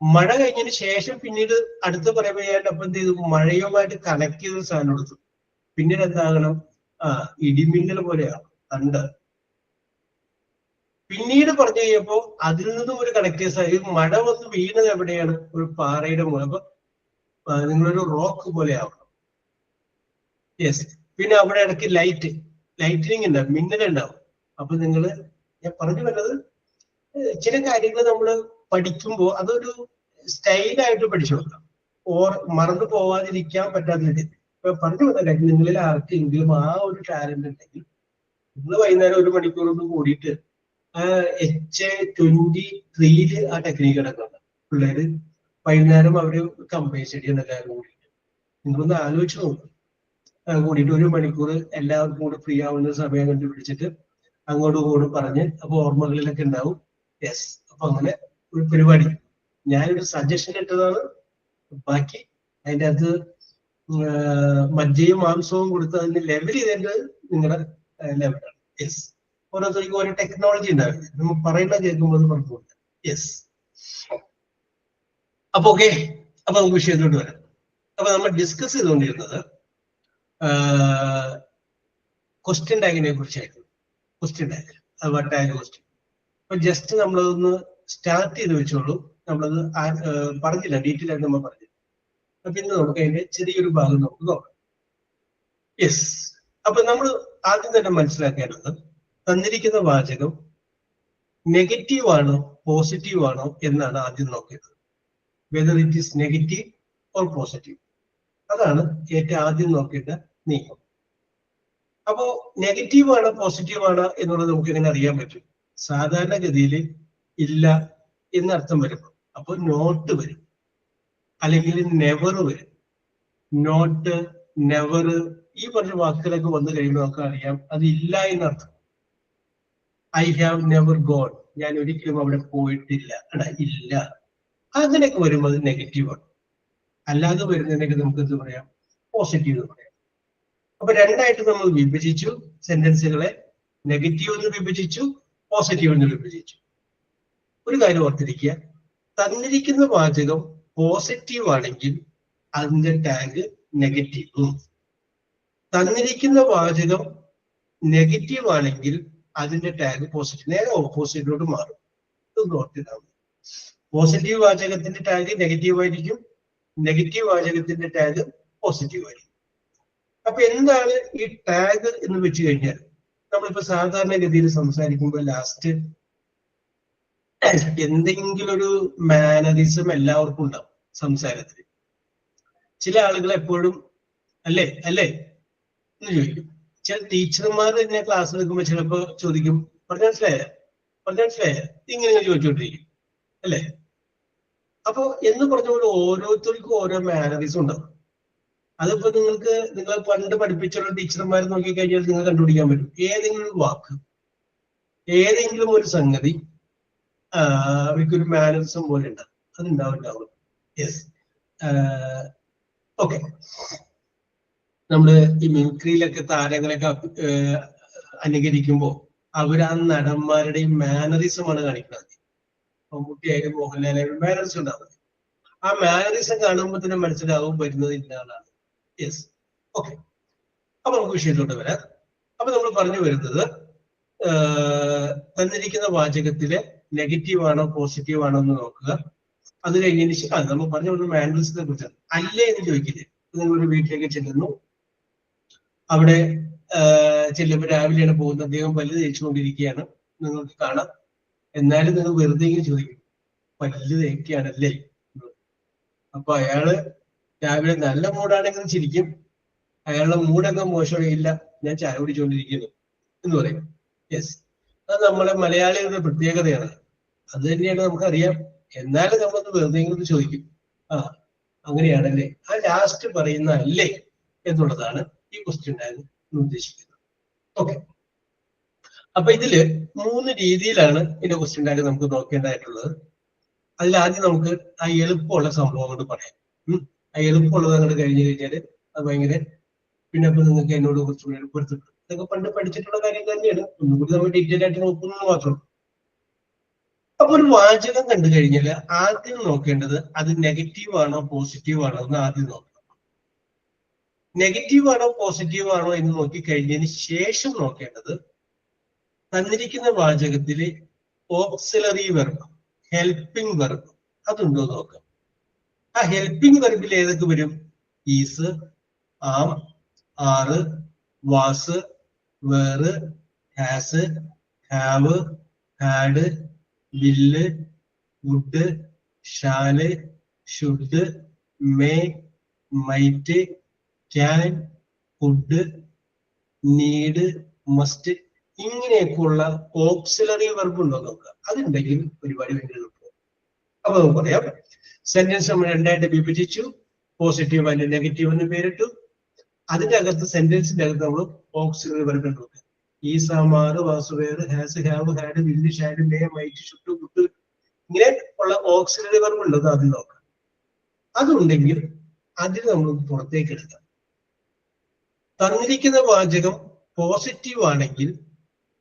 മഴ കഴിഞ്ഞതിന് ശേഷം പിന്നീട് അടുത്ത് പറയുമ്പോൾ ഞാൻ അപ്പം എന്ത് ചെയ്തു, മഴയുമായിട്ട് കണക്ട് ചെയ്ത സാധനം എടുത്തു. പിന്നീട് എന്താകണം, ഇടിമിന്നൽ പോലെയാണ് കണ്ട്. പിന്നീട് പറഞ്ഞു കഴിഞ്ഞപ്പോ അതിൽ നിന്നും ഒരു കണക്ടേഴ്സ് മഴ വന്ന് വീണത് എവിടെയാണ്, ഒരു പാറയുടെ മുകളിൽ. അപ്പൊ നിങ്ങളൊരു റോക്ക് പോലെ ആവണം. യെസ്. പിന്നെ അവിടെ ഇടയ്ക്ക് ലൈറ്റിനിങ് ഉണ്ടാവും, മിന്നലുണ്ടാവും. അപ്പൊ ഞാൻ പറഞ്ഞു വരുന്നത് ചില കാര്യങ്ങൾ നമ്മൾ പഠിക്കുമ്പോൾ അതൊരു സ്റ്റൈലായിട്ട് പഠിച്ചു നോക്കാം, മറന്നു പോവാതിരിക്കാൻ പറ്റാത്ത രീതിയിൽ. ഇപ്പൊ പറഞ്ഞു വന്ന കാര്യം, നിങ്ങളിൽ ആർക്കെങ്കിലും ആ ഒരു ടാലന്റ് ഉണ്ടെങ്കിൽ നിങ്ങൾ വൈകുന്നേരം 1 മണിക്കൂർ കൊണ്ട് കൂടിയിട്ട് H23 ആ ടെക്നീക്ക് കിടക്കുന്നുണ്ട്. പിള്ളേര് വൈകുന്നേരം അവര് കമ്പൈൻ സ്റ്റഡി എല്ലാവരും കൂടിയിട്ട് നിങ്ങളൊന്ന് ആലോചിച്ച് നോക്കും. കൂടിയിട്ട് 1 മണിക്കൂർ എല്ലാവർക്കും കൂടെ ഫ്രീ ആവുന്ന സമയം കണ്ടുപിടിച്ചിട്ട് അങ്ങോട്ടും ഇങ്ങോട്ടും പറഞ്ഞ് അപ്പൊ ഓർമ്മകളിലൊക്കെ ഉണ്ടാവും. യെസ്. അപ്പൊ അങ്ങനെ ഒരു പരിപാടി ഞാനൊരു സജഷൻ ഇട്ടതാണ്. ബാക്കി അതിൻ്റെ അകത്ത് മജ്ജയും മാംസവും കൊടുത്ത് അതിന് ലെവൽ ചെയ്തേണ്ടത് നിങ്ങളുടെ ലെവലാണ്. യെസ്. ഓരോരുത്തർക്കും ഓരോ ടെക്നോളജി ഉണ്ടാവില്ല, നമ്മൾ പറയുന്ന കേൾക്കുമ്പോൾ പറഞ്ഞു കൊടുക്കാം. യെസ്. അപ്പൊ ഓക്കെ, അപ്പൊ നമുക്ക് വിഷയത്തോട്ട് വരാം. അപ്പൊ നമ്മൾ ഡിസ്കസ് ചെയ്തുകൊണ്ടിരുന്നത് ക്വസ്റ്റ്യൻ ടാഗിനെ കുറിച്ചായിരുന്നു. Question tag, tag question. അപ്പൊ ജസ്റ്റ് നമ്മളതൊന്ന് സ്റ്റാർട്ട് ചെയ്ത് വെച്ചോളൂ. നമ്മളത് പറഞ്ഞില്ല, ഡീറ്റെയിൽ ആയിട്ട് നമ്മൾ പറഞ്ഞില്ല. അപ്പൊ ഇന്ന് നമുക്ക് അതിന്റെ ചെറിയൊരു ഭാഗം നമുക്ക് നോക്കാം. യെസ്. അപ്പൊ നമ്മൾ ആദ്യം തന്നെ മനസ്സിലാക്കേണ്ടത്, തന്നിരിക്കുന്ന വാചകം നെഗറ്റീവ് ആണോ പോസിറ്റീവ് ആണോ എന്നാണ് ആദ്യം നോക്കേണ്ടത്. Whether it is negative or positive, അതാണ് ഏറ്റവും ആദ്യം നോക്കേണ്ട നീക്കം. അപ്പോ നെഗറ്റീവ് ആണോ പോസിറ്റീവ് ആണോ എന്നുള്ളത് നമുക്ക് എങ്ങനെ അറിയാൻ പറ്റും? സാധാരണഗതിയിൽ ഇല്ല എന്നർത്ഥം വരും. അപ്പൊ നോട്ട് വരും, അല്ലെങ്കിൽ നെവർ വരും. നോട്ട്, നെവർ, ഈ പറഞ്ഞ വാക്കുകളൊക്കെ വന്നു കഴിയുമ്പോൾ നമുക്ക് അറിയാം അത് ഇല്ല എന്നർത്ഥം. ഐ ഹാവ് നെവർ ഗോൺ, ഞാൻ ഒരിക്കലും അവിടെ പോയിട്ടില്ല, ഇല്ല. അങ്ങനെയൊക്കെ വരുമ്പോൾ അത് നെഗറ്റീവാണ്. അല്ലാതെ വരുന്നതിനൊക്കെ നമുക്ക് എന്ത് പറയാം? പോസിറ്റീവ് എന്ന് പറയാം. അപ്പൊ രണ്ടായിട്ട് നമ്മൾ വിഭജിച്ചു സെന്റൻസുകളെ. നെഗറ്റീവ് എന്ന് വിഭജിച്ചു, പോസിറ്റീവ് എന്ന് വിഭജിച്ചു. ഒരു കാര്യം ഓർത്തിരിക്കുക, തന്നിരിക്കുന്ന വാചകം പോസിറ്റീവ് ആണെങ്കിൽ അതിന്റെ ടാഗ് നെഗറ്റീവും, തന്നിരിക്കുന്ന വാചകം നെഗറ്റീവ് ആണെങ്കിൽ അതിന്റെ ടാഗ് പോസിറ്റീവ്. നേരെ ഓപ്പോസിറ്റിലോട്ട് മാറും. ഇതൊന്നും ഓർത്തിട്ടാണ്. പോസിറ്റീവ് വാചകത്തിന്റെ ടാഗ് നെഗറ്റീവ് ആയിരിക്കും, നെഗറ്റീവ് വാചകത്തിന്റെ ടാഗ് പോസിറ്റീവ് ആയിരിക്കും. അപ്പൊ എന്താണ് ഈ ടാഗ് എന്ന് വെച്ച് കഴിഞ്ഞാൽ, നമ്മളിപ്പോ സാധാരണഗതിയിൽ സംസാരിക്കുമ്പോൾ ലാസ്റ്റ് എന്തെങ്കിലും ഒരു മാനറിസം എല്ലാവർക്കും ഉണ്ടാവും സംസാരത്തിൽ. ചില ആളുകൾ എപ്പോഴും അല്ലേ എന്ന് ചോദിക്കും. ചില ടീച്ചർമാർ തന്നെ ക്ലാസ് എടുക്കുമ്പോൾ ചിലപ്പോ ചോദിക്കും, പറഞ്ഞ മനസ്സിലായ ഇങ്ങനെ ചോദിച്ചോണ്ടിരിക്കും അല്ലേ. അപ്പൊ എന്ന് പറഞ്ഞ ഓരോരുത്തർക്കും ഓരോ മാനറിസം ഉണ്ടാവും. അതിപ്പോ നിങ്ങൾ പണ്ട് പഠിപ്പിച്ചുള്ള ടീച്ചർമാർ നോക്കിക്കഴിഞ്ഞാൽ നിങ്ങൾ കണ്ടുപിടിക്കാൻ പറ്റും. ഏതെങ്കിലും ഒരു വാക്ക്, ഏതെങ്കിലും ഒരു സംഗതി അവർക്കൊരു മാനറിസം പോലെ ഉണ്ടാവും. അതുണ്ടാവും. യെസ്. ഓക്കെ. നമ്മള് ഈ മിമിക്രിയിലൊക്കെ താരങ്ങളൊക്കെ അനുകരിക്കുമ്പോൾ അവർ ആ നടന്മാരുടെയും മാനറിസമാണ് കാണിക്കുന്നത്. മമ്മൂട്ടിയായാലും മോഹൻലാലായാലും മാനറിസം ഉണ്ടാവും. ആ മാനറിസം കാണുമ്പോൾ തന്നെ മനസ്സിലാവും വരുന്നത് ഇന്നാളാണ്. യെസ്. ഓക്കെ, അപ്പൊ നമുക്ക് വിഷയത്തോട്ട് വരാം. അപ്പൊ നമ്മൾ പറഞ്ഞു വരുന്നത് തന്നിരിക്കുന്ന വാചകത്തിലെ നെഗറ്റീവ് ആണോ പോസിറ്റീവ് ആണോ എന്ന് നോക്കുക. അത് കഴിഞ്ഞതിന് ശേഷം നമ്മൾ പറഞ്ഞു വരുന്ന മാൻഡൽസിനെ കുറിച്ചാണ്. അല്ലേ എന്ന് ചോദിക്കില്ലേ, നിങ്ങൾ ഒരു വീട്ടിലേക്ക് ചെല്ലുന്നു, അവിടെ ചെല്ലുമ്പോൾ രാവിലെയാണ് പോകുന്നത്, അദ്ദേഹം പല്ല് തേച്ചുകൊണ്ടിരിക്കുകയാണ്, നിങ്ങൾക്ക് കാണാം. എന്നാലും നിങ്ങൾ വെറുതെ ചോദിക്കും, പല്ല് തേക്കുകയാണല്ലേ? അപ്പൊ അയാള് രാവിലെ നല്ല മൂടാണെങ്കിൽ ചിരിക്കും, അയാളുടെ മൂടൊക്കെ മോശമില്ല, ഞാൻ ചായ കുടിച്ചുകൊണ്ടിരിക്കുന്നു എന്ന് പറയും. യെസ്, അത് നമ്മളെ മലയാളികളുടെ പ്രത്യേകതയാണ്. അത് തന്നെയാണ് നമുക്കറിയാം. എന്നാലും നമ്മളൊന്ന് വെറുതെ ചോദിക്കും, ആ അങ്ങനെയാണല്ലേ. ആ ലാസ്റ്റ് പറയുന്ന അല്ലേ എന്നുള്ളതാണ് ഈ ക്വസ്റ്റ്യൻ ടാഗ് ഉദ്ദേശിക്കുന്നത്. ഓക്കെ, അപ്പൊ ഇതില് 3 രീതിയിലാണ് ഇതിന്റെ ക്വസ്റ്റ്യൻ ടാഗ് നമുക്ക് നോക്കേണ്ടതായിട്ടുള്ളത്. അതിലാദ്യം നമുക്ക് ആ എളുപ്പമുള്ള സംഭവം കൊണ്ട് പറയാം. ആ എളുപ്പമുള്ളത് അങ്ങോട്ട് കഴിഞ്ഞു കഴിഞ്ഞാല് അത് ഭയങ്കര പിന്നെ അപ്പൊ നിങ്ങൾക്ക് എന്നോട് കുറച്ചുകൂടി എളുപ്പപ്പെടുത്തും. ഇതൊക്കെ പണ്ട് പഠിച്ചിട്ടുള്ള കാര്യം തന്നെയാണ്, ഒന്നുകൂടി നമ്മൾ ഡീറ്റെയിൽ ആയിട്ട് നോക്കുന്നത് മാത്രം. അപ്പൊ ഒരു വാചകം കണ്ടു കഴിഞ്ഞാൽ ആദ്യം നോക്കേണ്ടത് അത് നെഗറ്റീവ് ആണോ പോസിറ്റീവ് ആണോ എന്ന് ആദ്യം നോക്കണം. നെഗറ്റീവ് ആണോ പോസിറ്റീവ് ആണോ എന്ന് നോക്കി കഴിഞ്ഞതിന് ശേഷം നോക്കേണ്ടത് തന്നിരിക്കുന്ന വാചകത്തില് ഓക്സിലറി വെർബ്, ഹെൽപ്പിംഗ് വെർബ് അതുണ്ടോ നോക്കാം. ആ ഹെൽപ്പിംഗ് വെർബിൽ ഏതൊക്കെ വരും? Is, am, are, was, were, has, have, had, will, would, shall, should, may, might, can, could, need, must, ഇങ്ങനെയൊക്കെയുള്ള ഓക്സിലറി വെർബ് ഉണ്ടോ നോക്കുക. അതുണ്ടെങ്കിൽ ഒരുപാട് ഭയങ്കര എളുപ്പം. അപ്പൊ നമുക്ക് പറയാം, സെന്റൻസ് നമ്മൾ രണ്ടായിട്ട് വിഭജിച്ചു, പോസിറ്റീവ് ആൻഡ് നെഗറ്റീവ് എന്ന് പേരിട്ടു. അതിന്റെ അകത്ത് സെന്റൻസിന്റെ അകത്ത് നമ്മൾ ഓക്സിലറി വെർബ് നോക്കുക. ഈ സാമാറ്, വാസുവേർ, ഹാസ്, ഹാവ്, ഹാഡ്, വില്ല്, ഷാഡ്, മേ, മൈറ്റ്, ഷുഡ്, കുഡ്, ഇങ്ങനെ ഉള്ള ഓക്സിലറി വെർബ് ഉള്ളത് ആദ്യം നോക്കാം. അതുണ്ടെങ്കിൽ അതിന് നമ്മൾ പുറത്തേക്ക് എടുക്കാം. തന്നിരിക്കുന്ന വാചകം പോസിറ്റീവ് ആണെങ്കിൽ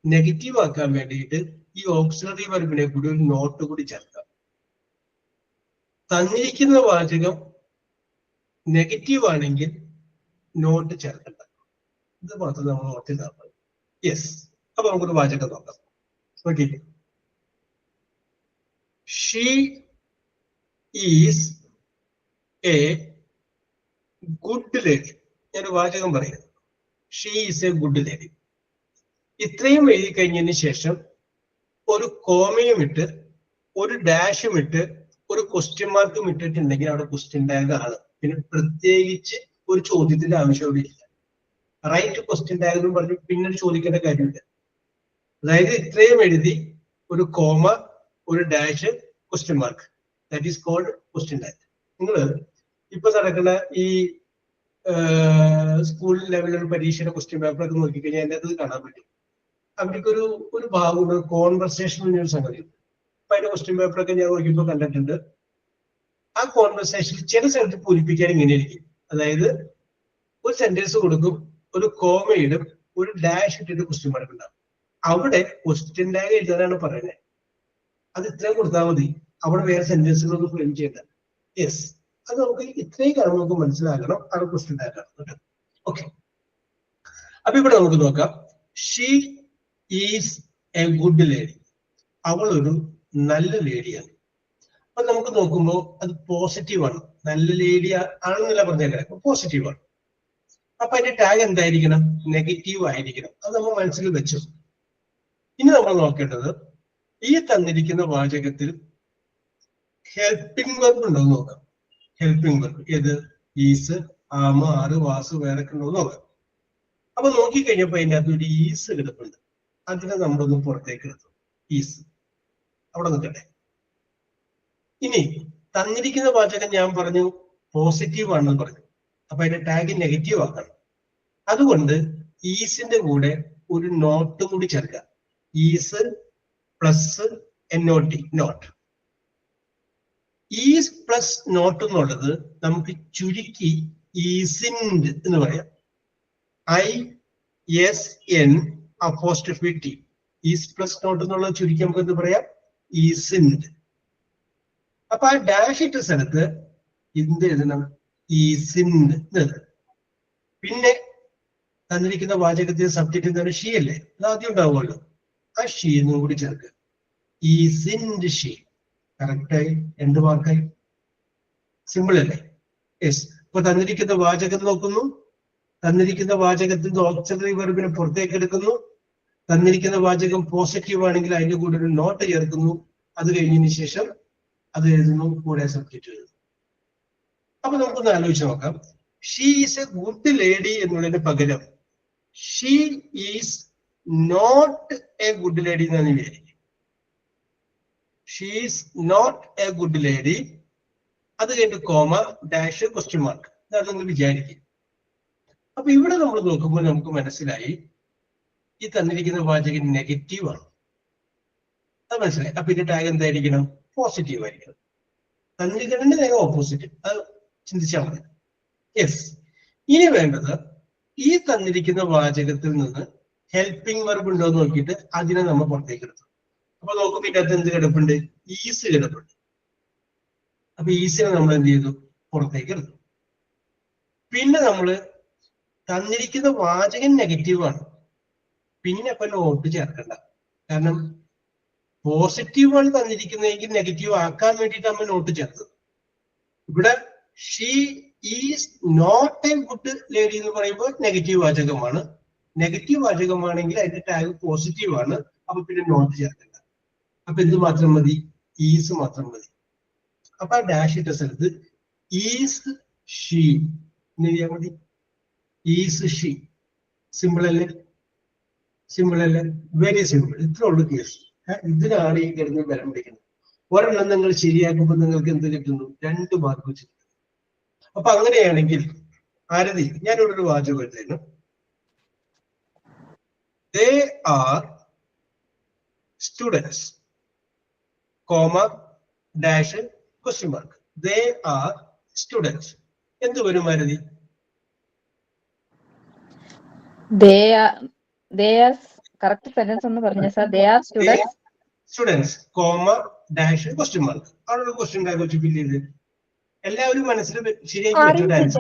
നെഗറ്റീവ് ആക്കാൻ വേണ്ടിയിട്ട് ഈ ഓക്സിലറി വെർബിനെ കൂടി ഒരു നോട്ട് കൂടി ചേർക്കാം. തന്നിരിക്കുന്ന വാചകം നെഗറ്റീവ് ആണെങ്കിൽ നോട്ട് ചേർക്കണ്ട, ഇത് മാത്രം നമ്മൾ നോട്ടിലാക്കാം. യെസ്, അപ്പൊ നമുക്കൊരു വാചകം നോക്കാം. Okay, she is a good lady. ഞാനൊരു വാചകം പറയുന്നത്, she is a good lady. ഇത്രയും എഴുതി കഴിഞ്ഞതിന് ശേഷം ഒരു കോമയും ഇട്ട് ഒരു ഡാഷും ഇട്ട് ഒരു ക്വസ്റ്റ്യൻ മാർക്കും ഇട്ടിട്ടുണ്ടെങ്കിൽ അവിടെ ക്വസ്റ്റ്യൻ ടാഗ് ആണ്. പിന്നെ പ്രത്യേകിച്ച് ഒരു ചോദ്യത്തിന്റെ ആവശ്യമില്ല. റൈറ്റ് ക്വസ്റ്റ്യൻ ടാഗ് എന്ന് പറഞ്ഞ് പിന്നീട് ചോദിക്കേണ്ട കാര്യമില്ല. അതായത് ഇത്രയും എഴുതി ഒരു കോമ ഒരു dash question mark, that is called question tag. നിങ്ങൾ ഇപ്പൊ നടക്കുന്ന ഈ സ്കൂൾ ലെവലിലുള്ള പരീക്ഷയുടെ ക്വസ്റ്റ്യൻ പേപ്പറൊക്കെ നോക്കിക്കഴിഞ്ഞാൽ അതിൻ്റെ അത് കാണാൻ പറ്റും. അവർക്കൊരു ഒരു ഭാഗമുണ്ട്, കോൺവെർസേഷൻ എന്നൊരു സംഗതി. അപ്പൊ അതിന്റെ ക്വസ്റ്റ്യൻ പേപ്പറൊക്കെ ഞാൻ നോക്കിയപ്പോൾ കണ്ടിട്ടുണ്ട്. ആ കോൺവെർസേഷനിൽ ചില സ്ഥലത്ത് പൂരിപ്പിക്കാൻ ഇങ്ങനെയായിരിക്കും. അതായത് ഒരു സെന്റൻസ് കൊടുക്കും, ഒരു കോമയിടും, ഒരു ഡാഷ് ഇട്ടിട്ട് ക്വസ്റ്റ്യൻ മാർക്ക് ഉണ്ടാവും. അവിടെ ക്വസ്റ്റ്യൻ ടാഗ് എഴുതാനാണ് പറയുന്നത്. അത് ഇത്രയും കൊടുത്താൽ മതി, അവിടെ വേറെ സെന്റൻസുകളൊന്നും ഫ്രെയിം ചെയ്യണ്ട. യെസ്, അത് നമുക്ക് ഇത്രയും കാര്യം നമുക്ക് മനസ്സിലാക്കണം, അത് ക്വസ്റ്റ്യൻ ടാഗ് ആണ്. ഓക്കെ, അപ്പൊ ഇവിടെ നമുക്ക് നോക്കാം. She is a good lady. അവൾ ഒരു നല്ല ലേഡിയാണ്. അപ്പൊ നമുക്ക് നോക്കുമ്പോൾ അത് പോസിറ്റീവ് ആണ്. നല്ല ലേഡി ആണെന്നല്ല പറഞ്ഞേക്കാം, പോസിറ്റീവ് ആണ്. അപ്പൊ അതിന്റെ ടാഗ് എന്തായിരിക്കണം? നെഗറ്റീവ് ആയിരിക്കണം. അത് നമ്മൾ മനസ്സിൽ വെച്ചു. ഇനി നമ്മൾ നോക്കേണ്ടത് ഈ തന്നിരിക്കുന്ന വാചകത്തിൽ ഹെൽപ്പിംഗ് വെർബ് ഉണ്ടോ എന്ന് നോക്കാം. ഹെൽപ്പിംഗ് വെർബ് ഏത്? ഈസ്, ആമ, ആറ്, വാസ്, വേറൊക്കെ ഉണ്ടോ എന്ന് നോക്കാം. അപ്പൊ നോക്കിക്കഴിഞ്ഞപ്പോ അതിൻ്റെ അകത്ത് ഒരു ഈസ് കിടപ്പുണ്ട്. അതിനെ നമ്മളൊന്ന് പുറത്തേക്ക് എടുത്തു. ഈസ് അവിടെ നിൽക്കട്ടെ. ഇനി തന്നിരിക്കുന്ന വാചകം ഞാൻ പറഞ്ഞു പോസിറ്റീവ് ആണെന്ന് പറഞ്ഞു. അപ്പൊ അതിന്റെ ടാഗ് നെഗറ്റീവ് ആക്കണം. അതുകൊണ്ട് ഈസിന്റെ കൂടെ ഒരു നോട്ടും കൂടി ചേർക്കുക. Is plus NOT, not. Is plus not എന്നുള്ളത് നമുക്ക് ചുരുക്കി ഈസിൻഡ് എന്ന് പറയാം. ISN apostrophe T. Is plus not എന്നുള്ളത് ചുരുക്കി നമുക്ക് എന്ത് പറയാം? ഈസിൻഡ്. അപ്പൊ ആ ഡാഷ് ഇട്ട സ്ഥലത്ത് എന്ത് എഴുതണം? ഈസിൻഡ്. പിന്നെ തന്നിരിക്കുന്ന വാചകത്തിന് സബ്ജക്റ്റ് എന്താണ്? ഷീ അല്ലേ? അത് ആദ്യം ഉണ്ടാവുമല്ലോ. ആ ഷീ എന്നും കൂടി ചേർക്കുക. ഈസിൻഡ് ഷീ. കറക്റ്റായി 2 മാർക്കായി. സിമ്പിൾ അല്ലേ? യെസ്. അപ്പൊ തന്നിരിക്കുന്ന വാചകം നോക്കുന്നു. തന്നിരിക്കുന്ന വാചകത്തിന്റെ ഓക്സിലറി വെർബിനെ പുറത്തേക്ക് എടുക്കുന്നു. തന്നിരിക്കുന്ന വാചകം പോസിറ്റീവ് ആണെങ്കിൽ അതിന്റെ കൂടെ ഒരു നോട്ട് ചേർക്കുന്നു. അത് കഴിഞ്ഞതിന് ശേഷം അത് എഴുതുന്നു, കൂടെ സബ്ജക്റ്റ് എഴുതുന്നു. അപ്പൊ നമുക്കൊന്ന് ആലോചിച്ച് നോക്കാം. She is a good lady എന്നുള്ളതിന് പകരം she is not a good lady എന്നാണ് വിചാരിക്കുക. She is not a good lady, അത് കഴിഞ്ഞ് കോമ ഡാഷ് ക്വസ്റ്റ്യൻ മാർക്ക്. ഇതാണ് നിങ്ങൾ വിചാരിക്കുക. അപ്പൊ ഇവിടെ നമ്മൾ നോക്കുമ്പോൾ നമുക്ക് മനസ്സിലായി ഈ തന്നിരിക്കുന്ന വാചകം നെഗറ്റീവ് ആണ്. അത് മനസ്സിലായി. അപ്പൊ ഇതിന്റെ ടാഗ് എന്തായിരിക്കണം? പോസിറ്റീവ് ആയിരിക്കണം. തന്നിരിക്കുന്നതിന്റെ നേരെ ഓപ്പോസിറ്റ്. അത് ചിന്തിച്ചാൽ മതി. യെസ്. ഇനി വേണ്ടത് ഈ തന്നിരിക്കുന്ന വാചകത്തിൽ നിന്ന് ഹെൽപ്പിംഗ് വെർബ് ഉണ്ടോ എന്ന് നോക്കിയിട്ട് അതിനെ നമ്മൾ പുറത്തേക്ക് എടുത്തു. അപ്പൊ നോക്കുമ്പോൾ ഇതിന്റെ അകത്ത് എന്ത് കിടപ്പുണ്ട്? ഈസ് കിടപ്പുണ്ട്. അപ്പൊ ഈസിനെ നമ്മൾ എന്ത് ചെയ്തു? പുറത്തേക്ക് എടുത്തു. പിന്നെ നമ്മള് തന്നിരിക്കുന്ന വാചകം നെഗറ്റീവാണ്. പിന്നെ അപ്പൊ നോട്ട് ചേർക്കണ്ട. കാരണം പോസിറ്റീവാണ് തന്നിരിക്കുന്നതെങ്കിൽ നെഗറ്റീവ് ആക്കാൻ വേണ്ടിയിട്ട് നമ്മൾ നോട്ട് ചേർത്തത്. ഇവിടെ she is not a good lady എന്ന് പറയുമ്പോൾ നെഗറ്റീവ് വാചകമാണ്. നെഗറ്റീവ് വാചകമാണെങ്കിൽ അതിന്റെ ടാഗ് പോസിറ്റീവ് ആണ്. അപ്പൊ പിന്നെ നോട്ട് ചേർക്കണ്ട. അപ്പൊ എന്ത് മാത്രം മതി? ഈസ് മാത്രം മതി. അപ്പൊ ആ ഡാഷ് ഇട്ട സ്ഥലത്ത് ഈസ് ഷീ എന്ന് എഴുതിയാൽ മതി. Is she. സിമ്പിൾ അല്ലേ? സിമ്പിൾ അല്ലേ? Very simple. ഇത്ര ഉള്ളു കേസ്. ഇതിനാണ് ഈ കിടന്ന് ബലം പിടിക്കുന്നത്. ഒരെണ്ണം നിങ്ങൾ ശരിയാക്കുമ്പോൾ നിങ്ങൾക്ക് എന്ത് കിട്ടുന്നു? 2 മാർക്ക് വെച്ച്. അപ്പൊ അങ്ങനെയാണെങ്കിൽ ആരതി, ഞാനിവിടെ ഒരു വാചകം എഴുതുന്നു. They are students, comma, dash, question mark. They are students. എന്ത് വരും ആരതി? They are correct sentence ഒന്ന് പറഞ്ഞു sir. They are students. Students, comma, dash, question mark. അവിടെ ക്വസ്റ്റ്യൻ ടാഗ് വെച്ച് ഫില്ല് ചെയ്ത് എല്ലാവരും മനസ്സിൽ ശരിയാക്കി വെച്ചു.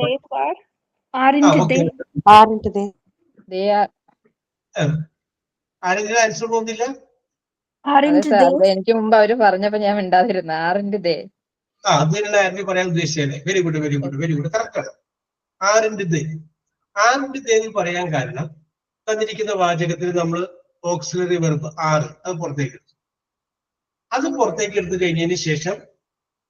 They are. ആരെങ്കിലും ആൻസർ പോകുന്നില്ല? എനിക്ക് മുമ്പ് അവര് പറഞ്ഞപ്പോ ഞാൻ മിണ്ടാതിരുന്നു. ആറിന്റെ ദേ. അത് തന്നെ ആരതി പറയാൻ ഉദ്ദേശിച്ചല്ലേ? Very good, very good, very good. Correct ആണ്. ആറിന്റെ ദേ. ആറിന്റെ ദേ എന്ന് പറയാൻ കാരണം തന്നിരിക്കുന്ന വാചകത്തിൽ നമ്മൾ ഓക്സിലറി വെർബ് ആറ് അത് പുറത്തേക്ക് എടുത്തു. അത് പുറത്തേക്ക് എടുത്തു കഴിഞ്ഞതിന് ശേഷം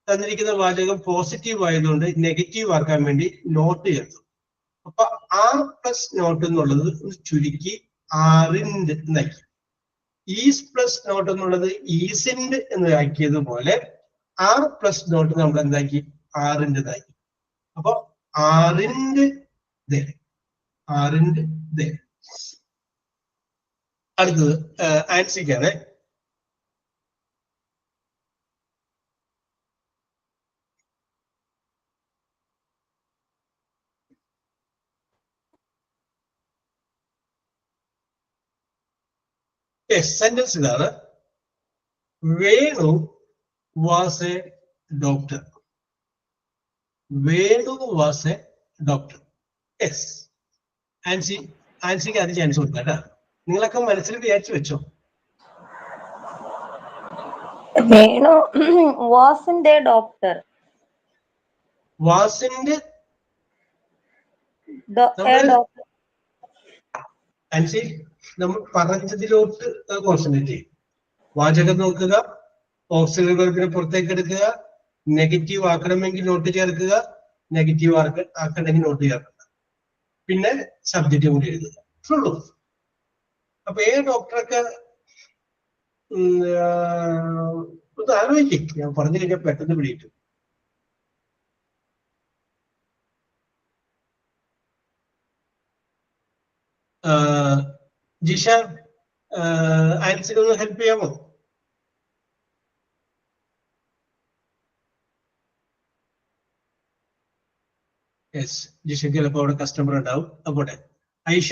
തന്നിരിക്കുന്ന വാചകം പോസിറ്റീവ് ആയതുകൊണ്ട് നെഗറ്റീവ് ആക്കാൻ വേണ്ടി നോട്ട് ചേർത്തു. അപ്പൊ ആർ പ്ലസ് നോട്ട് എന്നുള്ളത് ചുരുക്കി ആറിന്റെ എന്നാക്കി. ഈസ് പ്ലസ് നോട്ട് എന്നുള്ളത് ഈസിൻഡ് എന്ന് ആക്കിയതുപോലെ ആർ പ്ലസ് നോട്ട് നമ്മൾ എന്താക്കി? ആറിൻ്റെതാക്കി. അപ്പൊ ആറിന്റെ ദേ. ആറിന്റെ ദേ. അടുത്തത് ആൻസിക്കാണ്. സെന്റൻസ് ഇതാണ്. Venu was a doctor. Venu was a doctor. Yes. ആൻസിക്ക് അത് ചാൻസ് കൊടുക്കാം കേട്ടോ. നിങ്ങളൊക്കെ മനസ്സിൽ വിചാരിച്ചു വെച്ചോ. വേണു വാസിന്റെ ഡോക്ടർ. വാസിന്റെ ആൻസി നമ്മൾ പറഞ്ഞതിലോട്ട് കോൺസെൻട്രേറ്റ് ചെയ്യും. വാചകം നോക്കുക, ഓക്സിലറി വെർബിനെ പുറത്തേക്ക് എടുക്കുക, നെഗറ്റീവ് ആക്കണമെങ്കിൽ നോട്ട് ചേർക്കുക, നെഗറ്റീവ് ആക്കണമെങ്കിൽ നോട്ട് ചേർക്കുക, പിന്നെ സബ്ജക്റ്റ് കൂടി എഴുതുക. ഉള്ളൂ. അപ്പൊ ഡോക്ടറൊക്കെ ഒന്ന് ആലോചിക്കും. ഞാൻ പറഞ്ഞു കഴിഞ്ഞാൽ പെട്ടെന്ന് പിടിയിട്ടു. ജിഷ, ആൻസിനെ ഒന്ന് ഹെൽപ്പ് ചെയ്യാമോ? യെസ്. ജിഷയ്ക്ക് ചിലപ്പോ അവിടെ കസ്റ്റമർ ഉണ്ടാവും. അപ്പോട്ടെ ഐഷ.